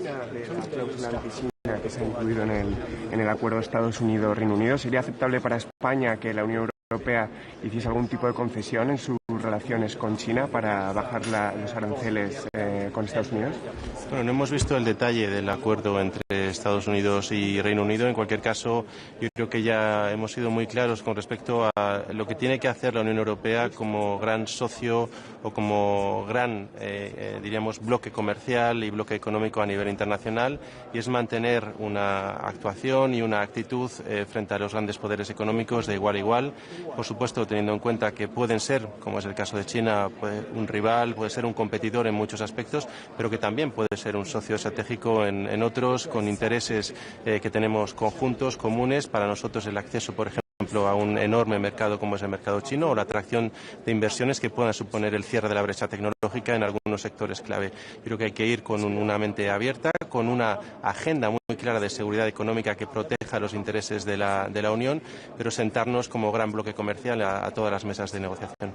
La cláusula anti-China que se ha incluido en el acuerdo Estados Unidos-Reino Unido, ¿sería aceptable para España que la Unión Europea hiciese algún tipo de concesión en sus relaciones con China para bajar los aranceles con Estados Unidos? Bueno, no hemos visto el detalle del acuerdo entre Estados Unidos y Reino Unido. En cualquier caso, yo creo que ya hemos sido muy claros con respecto a lo que tiene que hacer la Unión Europea como gran socio o como gran, diríamos, bloque comercial y bloque económico a nivel internacional, y es mantener una actuación y una actitud frente a los grandes poderes económicos de igual a igual. Por supuesto, teniendo en cuenta que pueden ser, como es el caso de China, un rival, puede ser un competidor en muchos aspectos, muchos, pero que también puede ser un socio estratégico en otros, con intereses que tenemos conjuntos, comunes. Para nosotros el acceso, por ejemplo, a un enorme mercado como es el mercado chino, o la atracción de inversiones que puedan suponer el cierre de la brecha tecnológica en algunos sectores clave. Creo que hay que ir con una mente abierta, con una agenda muy clara de seguridad económica que proteja los intereses de la Unión, pero sentarnos como gran bloque comercial a todas las mesas de negociación.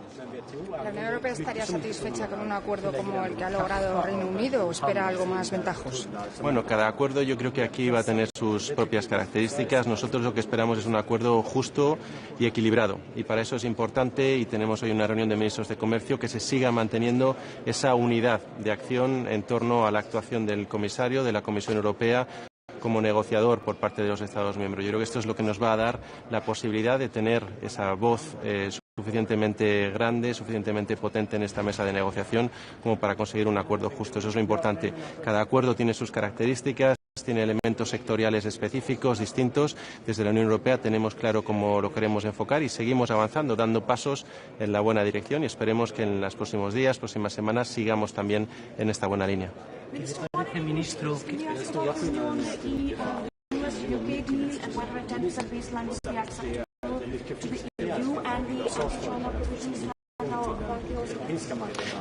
¿La Unión Europea estaría satisfecha con un acuerdo como el que ha logrado Reino Unido o espera algo más ventajoso? Bueno, cada acuerdo yo creo que aquí va a tener sus propias características. Nosotros lo que esperamos es un acuerdo justo y equilibrado, y para eso es importante, y tenemos hoy una reunión de ministros de Comercio, que se siga manteniendo esa unidad de acción en torno a la actuación del comisario, de la Comisión Europea, como negociador por parte de los Estados miembros. Yo creo que esto es lo que nos va a dar la posibilidad de tener esa voz suficientemente grande, suficientemente potente en esta mesa de negociación como para conseguir un acuerdo justo. Eso es lo importante. Cada acuerdo tiene sus características, tiene elementos sectoriales específicos, distintos. Desde la Unión Europea tenemos claro cómo lo queremos enfocar y seguimos avanzando, dando pasos en la buena dirección, y esperemos que en los próximos días, próximas semanas, sigamos también en esta buena línea. Ministro,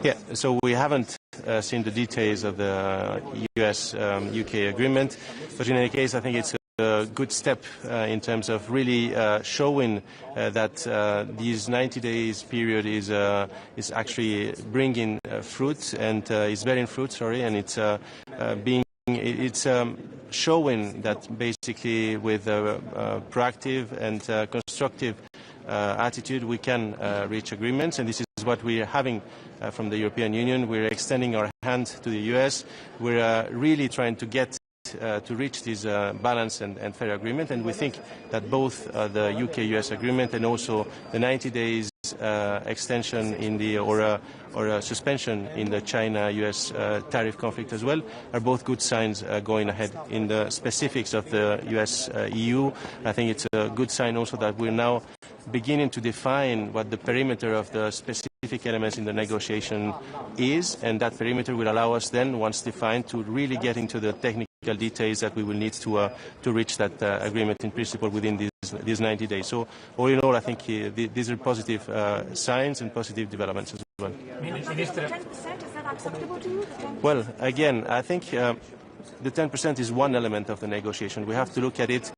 Yeah, so we haven't seen the details of the US-UK agreement, but in any case, I think it's a good step in terms of really showing that this 90 days period is actually bringing fruit and is bearing fruit, and it's showing that basically with a proactive and constructive attitude we can reach agreements, and this is what we are having from the European Union. We're extending our hand to the US. We're really trying to get to reach this balanced and fair agreement, and we think that both the UK-US agreement and also the 90 days extension in the or suspension in the China-US tariff conflict as well are both good signs going ahead. In the specifics of the US-EU, I think it's a good sign also that we're now beginning to define what the perimeter of the specific elements in the negotiation is, and that perimeter will allow us then, once defined, to really get into the technical details that we will need to reach that agreement in principle within these 90 days. So all in all, I think these are positive signs and positive developments as well. Minister, 10%, is that acceptable to you? Well, again, I think the 10% is one element of the negotiation. We have to look at it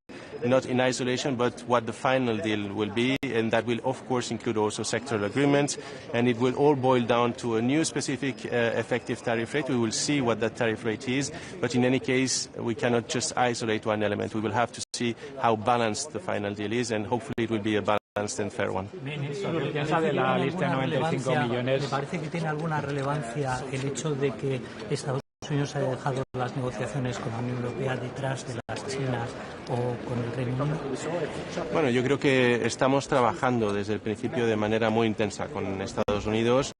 not in isolation, but what the final deal will be, and that will of course include also sectoral agreements, and it will all boil down to a new specific effective tariff rate. We will see what that tariff rate is, but in any case we cannot just isolate one element. We will have to see how balanced the final deal is, and hopefully it will be a balanced and fair one. Ministro, ¿qué piensa de la lista de 95 millones? ¿Le parece que tiene alguna relevancia el hecho de que Estados Unidos haya dejado las negociaciones con la Unión Europea detrás de las chinas o con el Reino Unido? Bueno, yo creo que estamos trabajando desde el principio de manera muy intensa con Estados Unidos,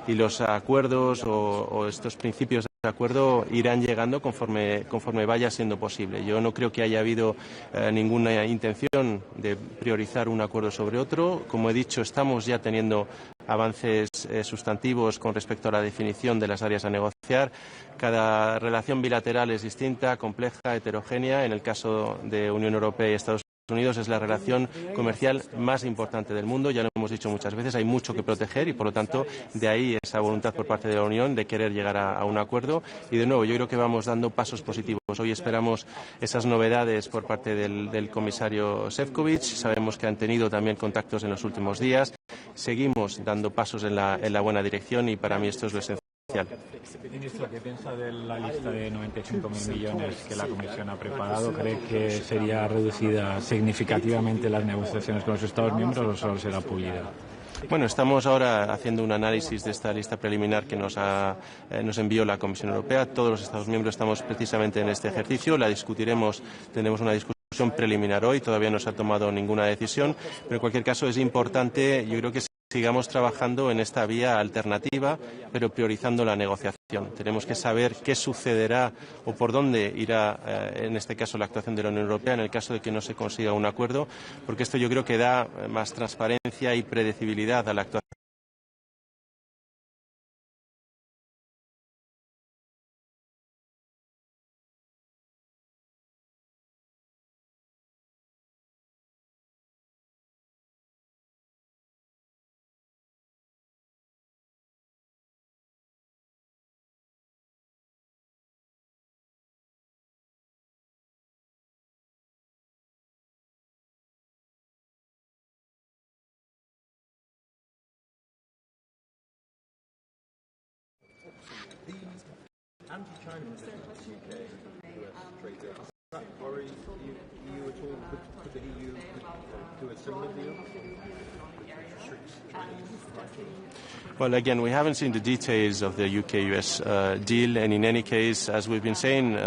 y los acuerdos o estos principios de acuerdo irán llegando conforme vaya siendo posible. Yo no creo que haya habido ninguna intención de priorizar un acuerdo sobre otro. Como he dicho, estamos ya teniendo avances sustantivos con respecto a la definición de las áreas a negociar. Cada relación bilateral es distinta, compleja, heterogénea. En el caso de Unión Europea y Estados Unidos es la relación comercial más importante del mundo, ya lo hemos dicho muchas veces, hay mucho que proteger y por lo tanto de ahí esa voluntad por parte de la Unión de querer llegar a un acuerdo, y de nuevo yo creo que vamos dando pasos positivos. Hoy esperamos esas novedades por parte del comisario Šefčovič, sabemos que han tenido también contactos en los últimos días, seguimos dando pasos en la buena dirección y para mí esto es lo esencial. Ministro, ¿qué piensa de la lista de 95.000 millones que la Comisión ha preparado? ¿Cree que sería reducida significativamente las negociaciones con los Estados miembros o solo será pulida? Bueno, estamos ahora haciendo un análisis de esta lista preliminar que nos envió la Comisión Europea. Todos los Estados miembros estamos precisamente en este ejercicio. La discutiremos, tendremos una discusión preliminar hoy, todavía no se ha tomado ninguna decisión, pero en cualquier caso es importante, yo creo que sigamos trabajando en esta vía alternativa, pero priorizando la negociación. Tenemos que saber qué sucederá o por dónde irá, en este caso, la actuación de la Unión Europea en el caso de que no se consiga un acuerdo, porque esto yo creo que da más transparencia y predecibilidad a la actuación anti-China position in the UK-US trade deal. Does that worry the EU at all? Could the EU do a similar deal? Well, again, we haven't seen the details of the UK-US deal, and in any case, as we've been saying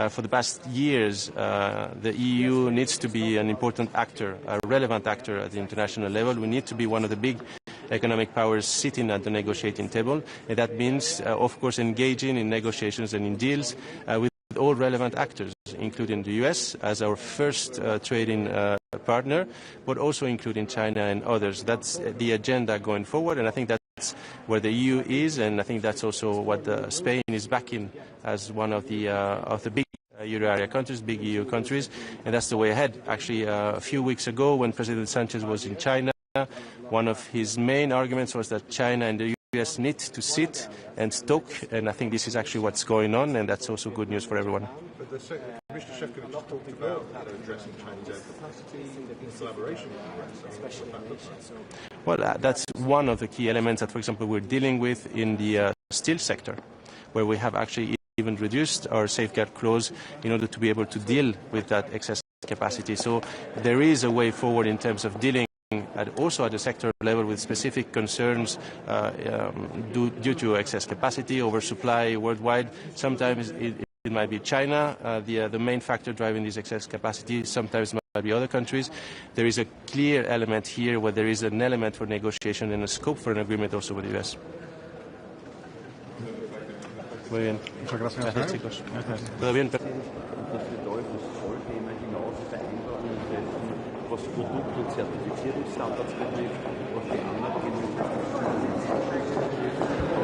for the past years, the EU needs to be an important actor, a relevant actor at the international level. We need to be one of the big economic powers sitting at the negotiating table, and that means, of course, engaging in negotiations and in deals with all relevant actors, including the US as our first trading partner, but also including China and others. That's the agenda going forward, and I think that's where the EU is, and I think that's also what Spain is backing as one of the big Euro area countries, big EU countries, and that's the way ahead. Actually, a few weeks ago, when President Sanchez was in China, one of his main arguments was that China and the US need to sit and talk, and I think this is actually what's going on, and that's also good news for everyone. But Commissioner Šefčovič talked about addressing Chinese air capacity in collaboration with the US. Well, that's one of the key elements that, for example, we're dealing with in the steel sector, where we have actually even reduced our safeguard clause in order to be able to deal with that excess capacity. So there is a way forward in terms of dealing also at the sector level with specific concerns due to excess capacity, oversupply worldwide. Sometimes it might be China, the main factor driving this excess capacity. Sometimes it might be other countries. There is a clear element here where there is an element for negotiation and a scope for an agreement also with the US. Muy bien. Muchas gracias. Gracias, chicos. Todo bien. Was Produkt- und Zertifizierungsstandards betrifft, was die Anerkennung aber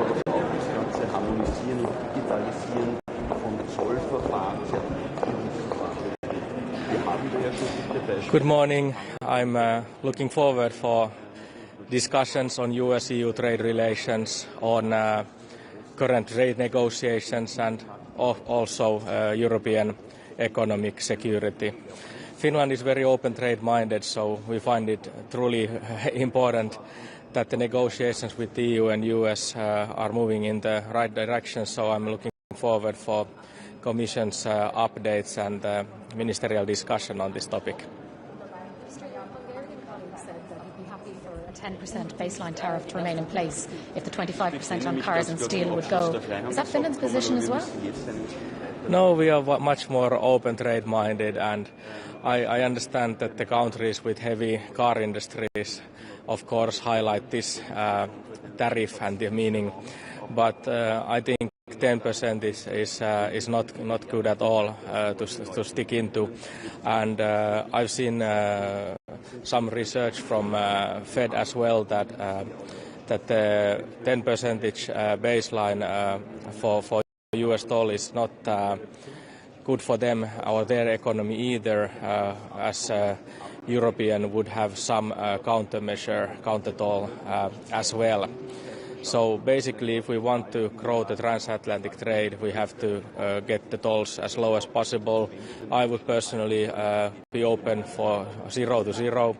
was auch das ganze Harmonisieren und Digitalisieren von Zollverfahren, Zertifizierungsverfahren betrifft. Wir haben da ja schon viele Beispiele. Good morning. I'm looking forward for discussions on US-EU trade relations, on current trade negotiations and also European economic security. Finland is very open trade-minded, so we find it truly important that the negotiations with the EU and US are moving in the right direction. So I'm looking forward for Commission's updates and ministerial discussion on this topic. Your Hungarian colleague said that he'd be happy for a 10% baseline tariff to remain in place if the 25% on cars and steel would go. Is that Finland's position as well? No, we are much more open trade-minded, and I understand that the countries with heavy car industries, of course, highlight this tariff and the meaning. But I think 10% is not good at all to stick into. And I've seen some research from Fed as well that the 10% baseline for US toll is not good for them or their economy either, as European would have some countermeasure, counter toll as well. So basically, if we want to grow the transatlantic trade, we have to get the tolls as low as possible. I would personally be open for 0 to 0.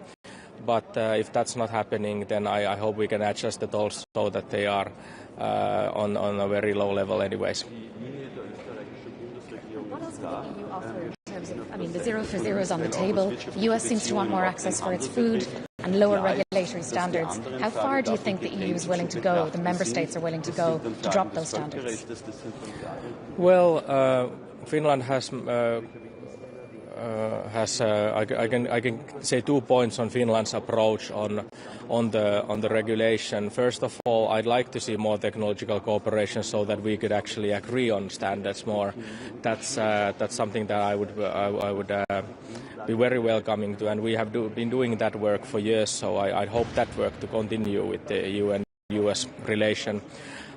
But if that's not happening, then I hope we can adjust the tolls so that they are on a very low level anyways. What else would the EU offer in terms of, I mean, the 0 for 0 is on the table. The US seems to want more access for its food and lower regulatory standards. How far do you think the EU is willing to go, the member states are willing to go, to drop those standards? Well, Finland has I can say 2 points on Finland's approach on the regulation. First of all, I'd like to see more technological cooperation so that we could actually agree on standards more. That's something that I would be very welcoming to, and we have been doing that work for years. So I hope that work to continue with the EU and US relation.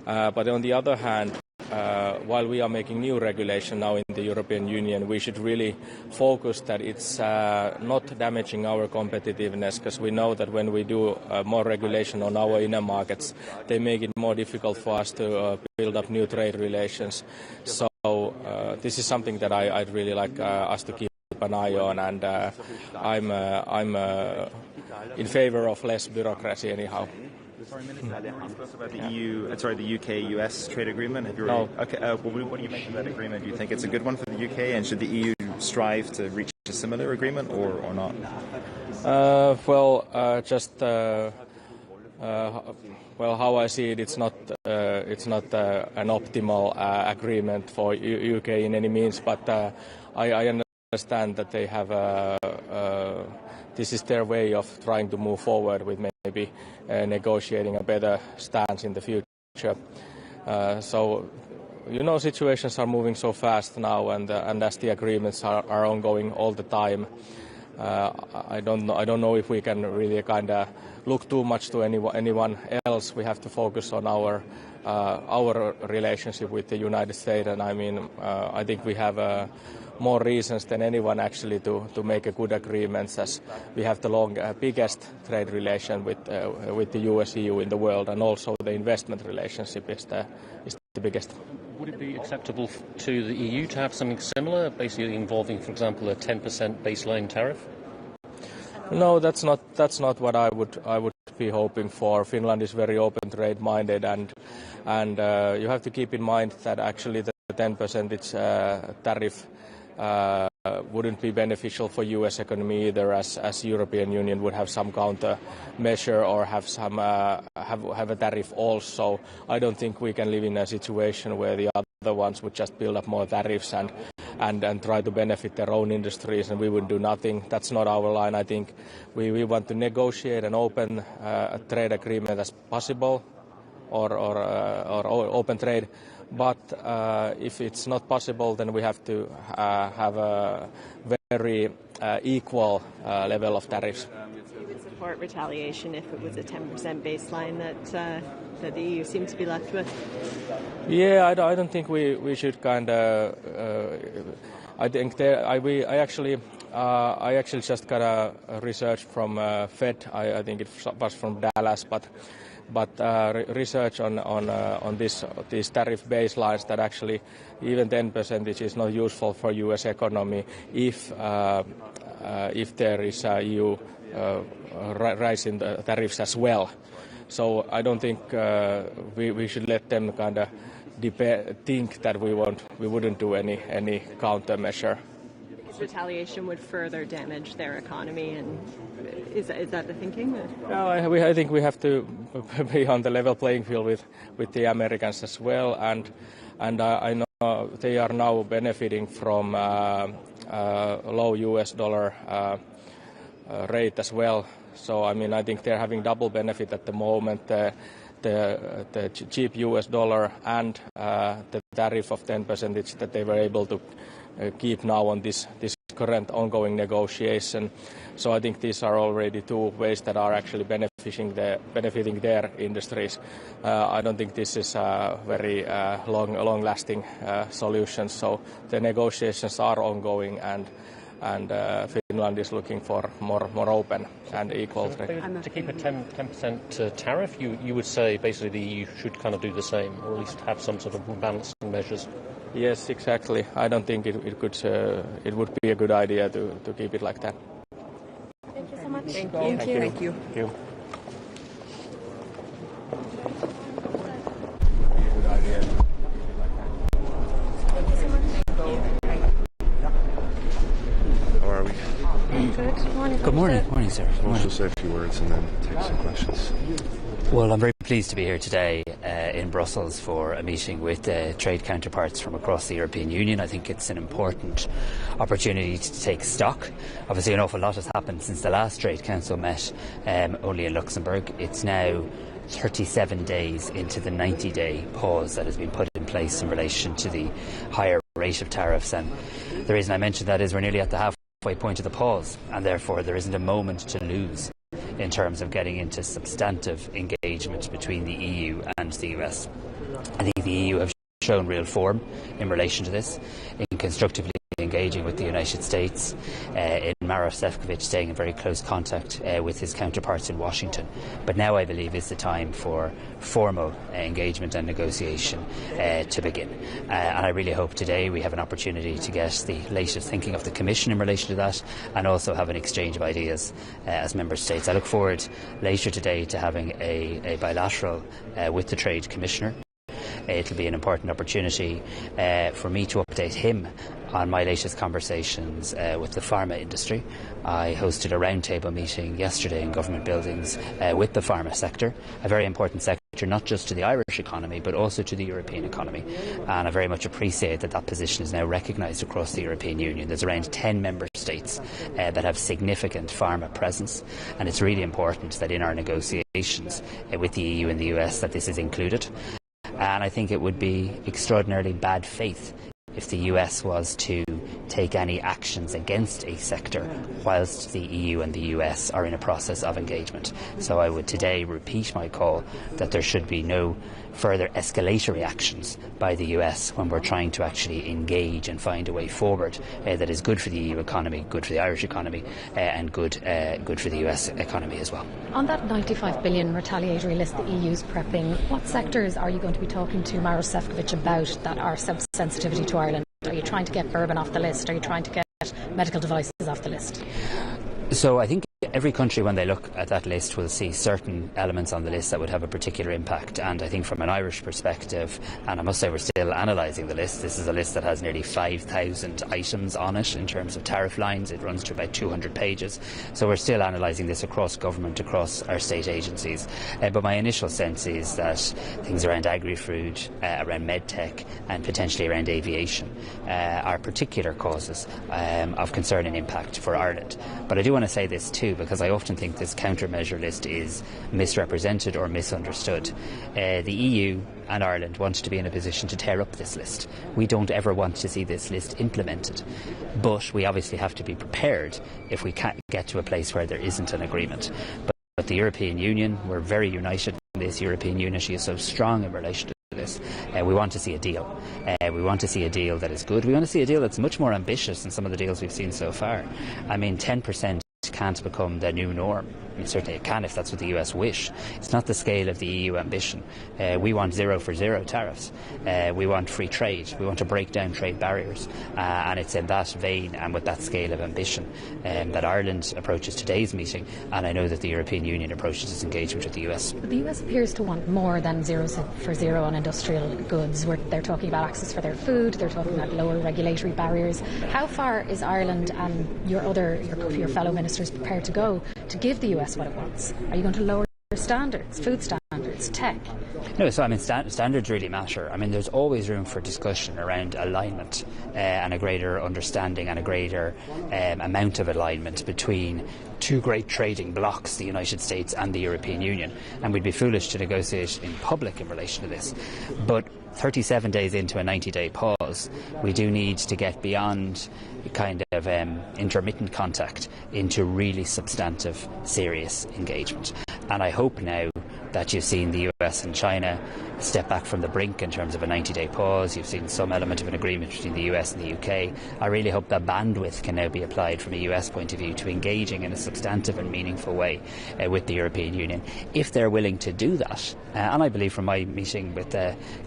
But on the other hand, while we are making new regulation now in the European Union, we should really focus that it's not damaging our competitiveness, because we know that when we do more regulation on our inner markets, they make it more difficult for us to build up new trade relations. So this is something that I'd really like us to keep an eye on, and I'm in favor of less bureaucracy anyhow. Foreign Minister, have you already spoke about the UK-US trade agreement? Have you No. Okay. What do you make of that agreement? Do you think it's a good one for the UK, and should the EU strive to reach a similar agreement, or not? How I see it, it's not an optimal agreement for UK in any means, but I understand that they have this is their way of trying to move forward with maybe negotiating a better stance in the future. Situations are moving so fast now, and as the agreements are ongoing all the time, I don't know if we can really kind of look too much to anyone else. We have to focus on our relationship with the United States, and I think we have more reasons than anyone actually to make a good agreements, as we have the biggest trade relation with the US-EU in the world, and also the investment relationship is the biggest. Would it be acceptable to the EU to have something similar, basically involving, for example, a 10% baseline tariff? No, that's not what I would be hoping for. Finland is very open trade minded, and you have to keep in mind that actually the 10% tariff wouldn't be beneficial for U.S. economy either, as European Union would have some counter measure or have a tariff also. I don't think we can live in a situation where the other ones would just build up more tariffs and try to benefit their own industries, and we would do nothing. That's not our line. I think we want to negotiate an open trade agreement as possible, or open trade. But if it's not possible, then we have to have a very equal level of tariffs. You would support retaliation if it was a 10% baseline that the EU seemed to be left with? Yeah, I don't think we should kind of. I think I actually just got a research from Fed. I think it was from Dallas, but research on these tariff baselines that actually even 10% is not useful for U.S. economy if there is a EU rise in the tariffs as well. So I don't think we should let them kind of think that we wouldn't do any countermeasure. Because retaliation would further damage their economy, and is that the thinking? No, I think we have to be on the level playing field with the Americans as well, and I know they are now benefiting from low US dollar rate as well. So I think they're having double benefit at the moment. The cheap US dollar and the tariff of 10% that they were able to keep now on this current ongoing negotiation. So I think these are already two ways that are actually benefiting their industries. I don't think this is a very long-lasting solution. So the negotiations are ongoing, and Finland is looking for more open and equal trade. To keep a 10% tariff, you would say basically the EU should kind of do the same, or at least have some sort of balancing measures. Yes, exactly. I don't think it would be a good idea to keep it like that. Thank you so much. Thank you. Thank you. How are we? Good morning. Good morning. Morning, sir. We'll just say a few words and then take some questions. Well, I'm very pleased to be here today in Brussels for a meeting with trade counterparts from across the European Union. I think it's an important opportunity to take stock. Obviously, an awful lot has happened since the last Trade Council met only in Luxembourg. It's now 37 days into the 90-day pause that has been put in place in relation to the higher rate of tariffs. And the reason I mention that is we're nearly at the halfway point of the pause, and therefore there isn't a moment to lose in terms of getting into substantive engagement between the EU and the US. I think the EU have shown real form in relation to this, in constructively engaging with the United States, in Maroš Šefčovič staying in very close contact with his counterparts in Washington. But now I believe is the time for formal engagement and negotiation to begin. And I really hope today we have an opportunity to get the latest thinking of the Commission in relation to that, and also have an exchange of ideas as Member States. I look forward later today to having a bilateral with the Trade Commissioner. It'll be an important opportunity for me to update him on my latest conversations with the pharma industry. I hosted a roundtable meeting yesterday in government buildings with the pharma sector, a very important sector not just to the Irish economy but also to the European economy. And I very much appreciate that that position is now recognised across the European Union. There's around 10 member states that have significant pharma presence, and it's really important that in our negotiations with the EU and the US that this is included. And I think it would be extraordinarily bad faith if the US was to take any actions against a sector whilst the EU and the US are in a process of engagement. So I would today repeat my call that there should be no further escalatory actions by the US when we're trying to actually engage and find a way forward that is good for the EU economy, good for the Irish economy, and good for the US economy as well. On that 95 billion retaliatory list the EU's prepping, what sectors are you going to be talking to Maroš Šefčovič about that are sensitivity to Ireland? Are you trying to get bourbon off the list? Are you trying to get medical devices off the list? So I think every country, when they look at that list, will see certain elements on the list that would have a particular impact. And I think from an Irish perspective, and I must say we're still analysing the list, this is a list that has nearly 5,000 items on it in terms of tariff lines. It runs to about 200 pages. So we're still analysing this across government, across our state agencies. But my initial sense is that things around agri-food, around medtech and potentially around aviation are particular causes of concern and impact for Ireland. But I do want to say this too, because I often think this countermeasure list is misrepresented or misunderstood. The EU and Ireland want to be in a position to tear up this list. We don't ever want to see this list implemented. But we obviously have to be prepared if we can't get to a place where there isn't an agreement. But the European Union, we're very united in this. European unity is so strong in relation to this. We want to see a deal. We want to see a deal that is good. We want to see a deal that's much more ambitious than some of the deals we've seen so far. I mean, 10% can't become the new norm. I mean, certainly it can if that's what the US wish. It's not the scale of the EU ambition. We want 0 for 0 tariffs. We want free trade. We want to break down trade barriers. And it's in that vein and with that scale of ambition that Ireland approaches today's meeting, and I know that the European Union approaches its engagement with the US. But the US appears to want more than 0 for 0 on industrial goods. They're talking about access for their food. They're talking about lower regulatory barriers. How far is Ireland and your fellow ministers prepared to go to give the US what it wants? Are you going to lower standards, food standards, tech? No, so I mean standards really matter. I mean there's always room for discussion around alignment and a greater understanding and a greater amount of alignment between two great trading blocs, the United States and the European Union, and we'd be foolish to negotiate in public in relation to this. But 37 days into a 90-day pause, we do need to get beyond kind of intermittent contact into really substantive, serious engagement. And I hope now that you've seen the US and China step back from the brink in terms of a 90-day pause. You've seen some element of an agreement between the US and the UK. I really hope that bandwidth can now be applied from a US point of view to engaging in a substantive and meaningful way with the European Union. If they're willing to do that, and I believe from my meeting with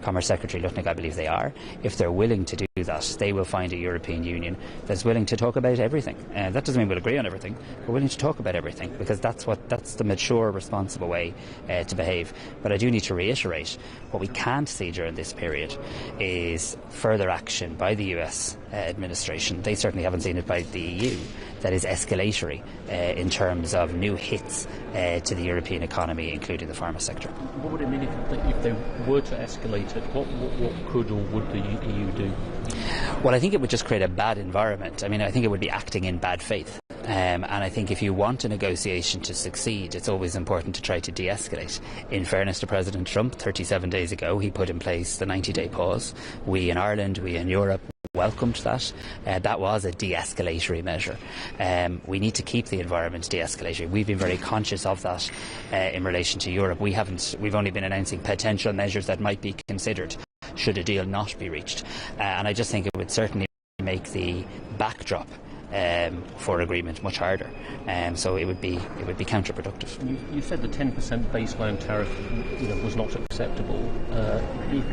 Commerce Secretary Lutnick, I believe they are, if they're willing to do that, they will find a European Union that's willing to talk about everything. That doesn't mean we'll agree on everything. We're willing to talk about everything because that's the mature, responsible way to behave. But I do need to reiterate, what we can't see during this period is further action by the US administration. They certainly haven't seen it by the EU. That is escalatory in terms of new hits to the European economy, including the pharma sector. What would it mean if they were to escalate it? What could or would the EU do? Well, I think it would just create a bad environment. I mean, I think it would be acting in bad faith. And I think if you want a negotiation to succeed, it's always important to try to de-escalate. In fairness to President Trump, 37 days ago, he put in place the 90-day pause. We in Ireland, we in Europe welcomed that. That was a de-escalatory measure. We need to keep the environment de-escalatory. We've been very conscious of that in relation to Europe. We've only been announcing potential measures that might be considered should a deal not be reached. And I just think it would certainly make the backdrop for agreement much harder. So it would be counterproductive. You said the 10% baseline tariff was not acceptable.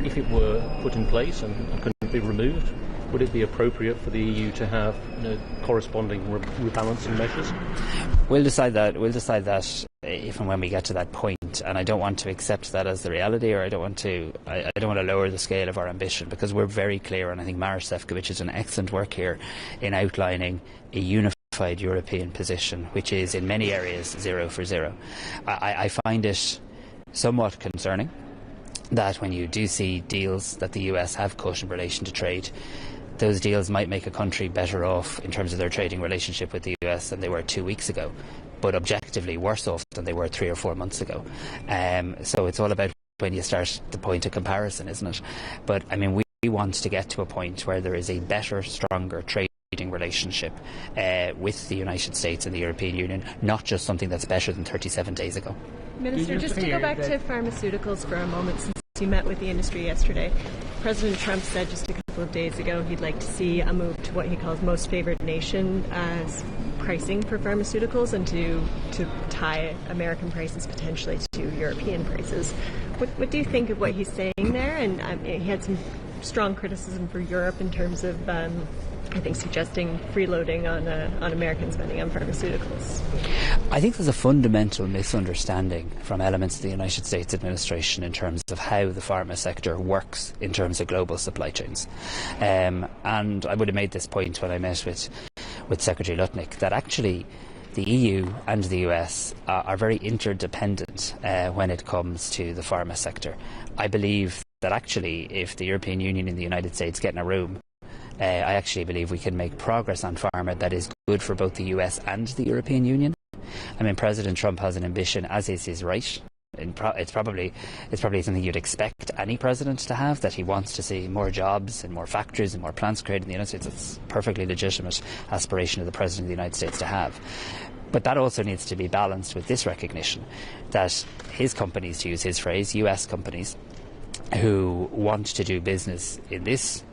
If it were put in place and couldn't be removed, would it be appropriate for the EU to have corresponding rebalancing measures? We'll decide that if and when we get to that point, and I don't want to accept that as the reality, or I don't want to lower the scale of our ambition, because we're very clear, and I think Maroš Šefčovič has done excellent work here in outlining a unified European position, which is in many areas 0 for 0. I find it somewhat concerning that when you do see deals that the US have cut in relation to trade, those deals might make a country better off in terms of their trading relationship with the US than they were 2 weeks ago, but objectively worse off than they were 3 or 4 months ago. So it's all about when you start the point of comparison, isn't it? But I mean, we want to get to a point where there is a better, stronger trading relationship with the United States and the European Union, not just something that's better than 37 days ago. Minister, just to go back to pharmaceuticals for a moment, since you met with the industry yesterday, President Trump said just a couple of days ago he'd like to see a move to what he calls most favored nation as pricing for pharmaceuticals, and to tie American prices potentially to European prices. What do you think of what he's saying there? And he had some strong criticism for Europe in terms of I think suggesting freeloading on American spending on pharmaceuticals. I think there's a fundamental misunderstanding from elements of the United States administration in terms of how the pharma sector works in terms of global supply chains. And I would have made this point when I met with Secretary Lutnick, that actually the EU and the US are very interdependent when it comes to the pharma sector. I believe that actually if the European Union and the United States get in a room, I actually believe we can make progress on pharma that is good for both the US and the European Union. I mean, President Trump has an ambition, as is his right. It's probably something you'd expect any president to have, that he wants to see more jobs and more factories and more plants created in the United States. It's a perfectly legitimate aspiration of the President of the United States to have. But that also needs to be balanced with this recognition that his companies, to use his phrase, US companies, who want to do business in this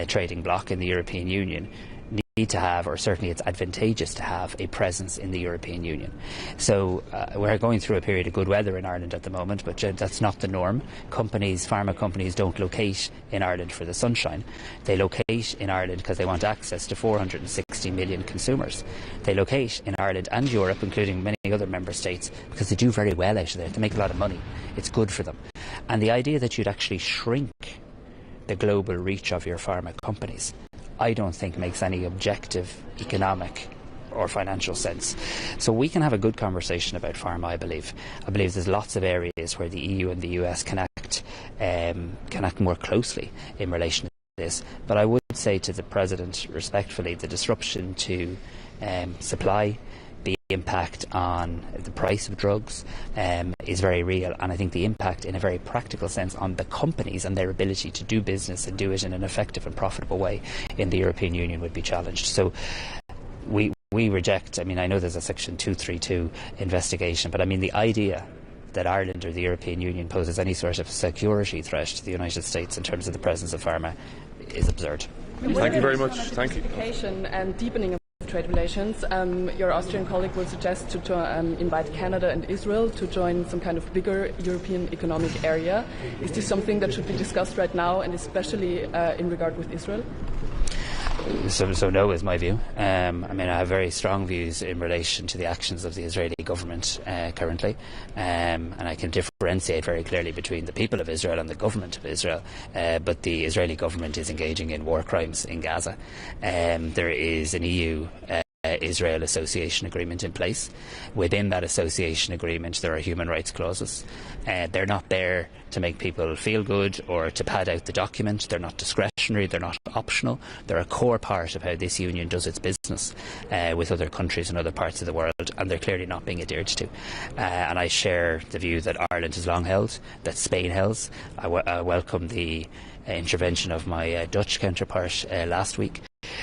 trading bloc in the European Union, need to have, or certainly it's advantageous to have, a presence in the European Union. So we're going through a period of good weather in Ireland at the moment, but that's not the norm. Pharma companies don't locate in Ireland for the sunshine. They locate in Ireland because they want access to 460 million consumers. They locate in Ireland and Europe, including many other member states, because they do very well out of there. They make a lot of money. It's good for them. And the idea that you'd actually shrink the global reach of your pharma companies, I don't think makes any objective economic or financial sense. So we can have a good conversation about pharma, I believe. I believe there's lots of areas where the EU and the US can act more closely in relation to this. But I would say to the President, respectfully, the disruption to supply, the impact on the price of drugs is very real, and I think the impact in a very practical sense on the companies and their ability to do business and do it in an effective and profitable way in the European Union would be challenged. So we reject, I mean, I know there's a Section 232 investigation, but I mean the idea that Ireland or the European Union poses any sort of security threat to the United States in terms of the presence of pharma is absurd. Thank you very much. Thank you. And deepening trade relations. Your Austrian colleague will suggest to invite Canada and Israel to join some kind of bigger European economic area. Is this something that should be discussed right now, and especially in regard with Israel? So no is my view. I mean, I have very strong views in relation to the actions of the Israeli government currently, and I can differentiate very clearly between the people of Israel and the government of Israel, but the Israeli government is engaging in war crimes in Gaza. There is an EU-Israel association agreement in place. Within that association agreement there are human rights clauses. They're not there to make people feel good or to pad out the document. They're not discretionary, they're not optional. They're a core part of how this union does its business with other countries in other parts of the world, and they're clearly not being adhered to. And I share the view that Ireland has long held, that Spain holds. I welcome the intervention of my Dutch counterpart last week,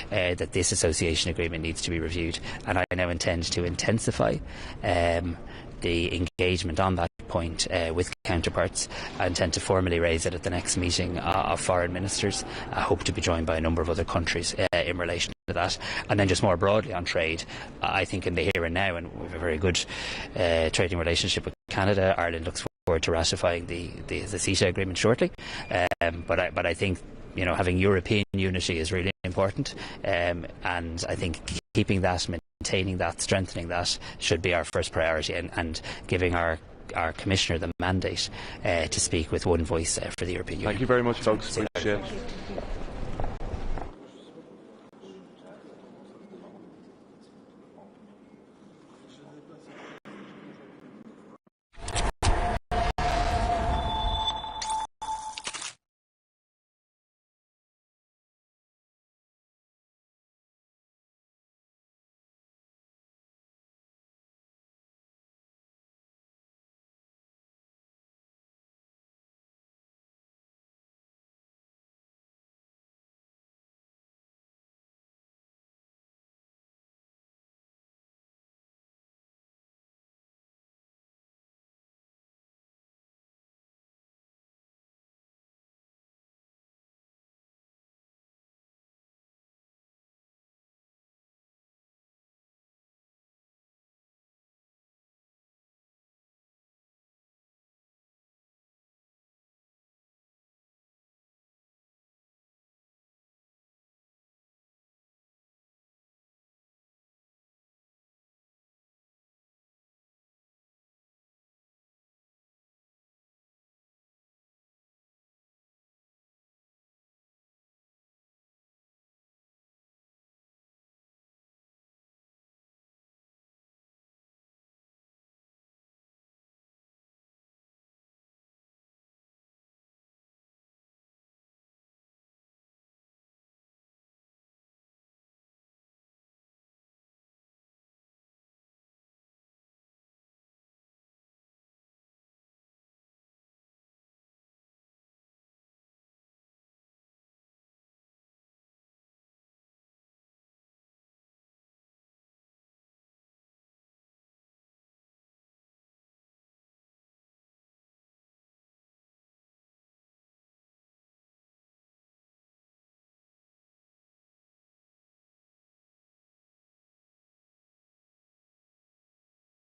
that this association agreement needs to be reviewed, and I now intend to intensify the engagement on that point with counterparts. I intend to formally raise it at the next meeting of foreign ministers. I hope to be joined by a number of other countries in relation to that. And then just more broadly on trade, I think in the here and now, and we have a very good trading relationship with Canada. Ireland looks forward to ratifying the CETA agreement shortly. But I think, you know, having European unity is really important, and I think keeping that, maintaining that, strengthening that should be our first priority, and giving our Commissioner the mandate to speak with one voice for the European Union. Thank you very much, folks. Appreciate it.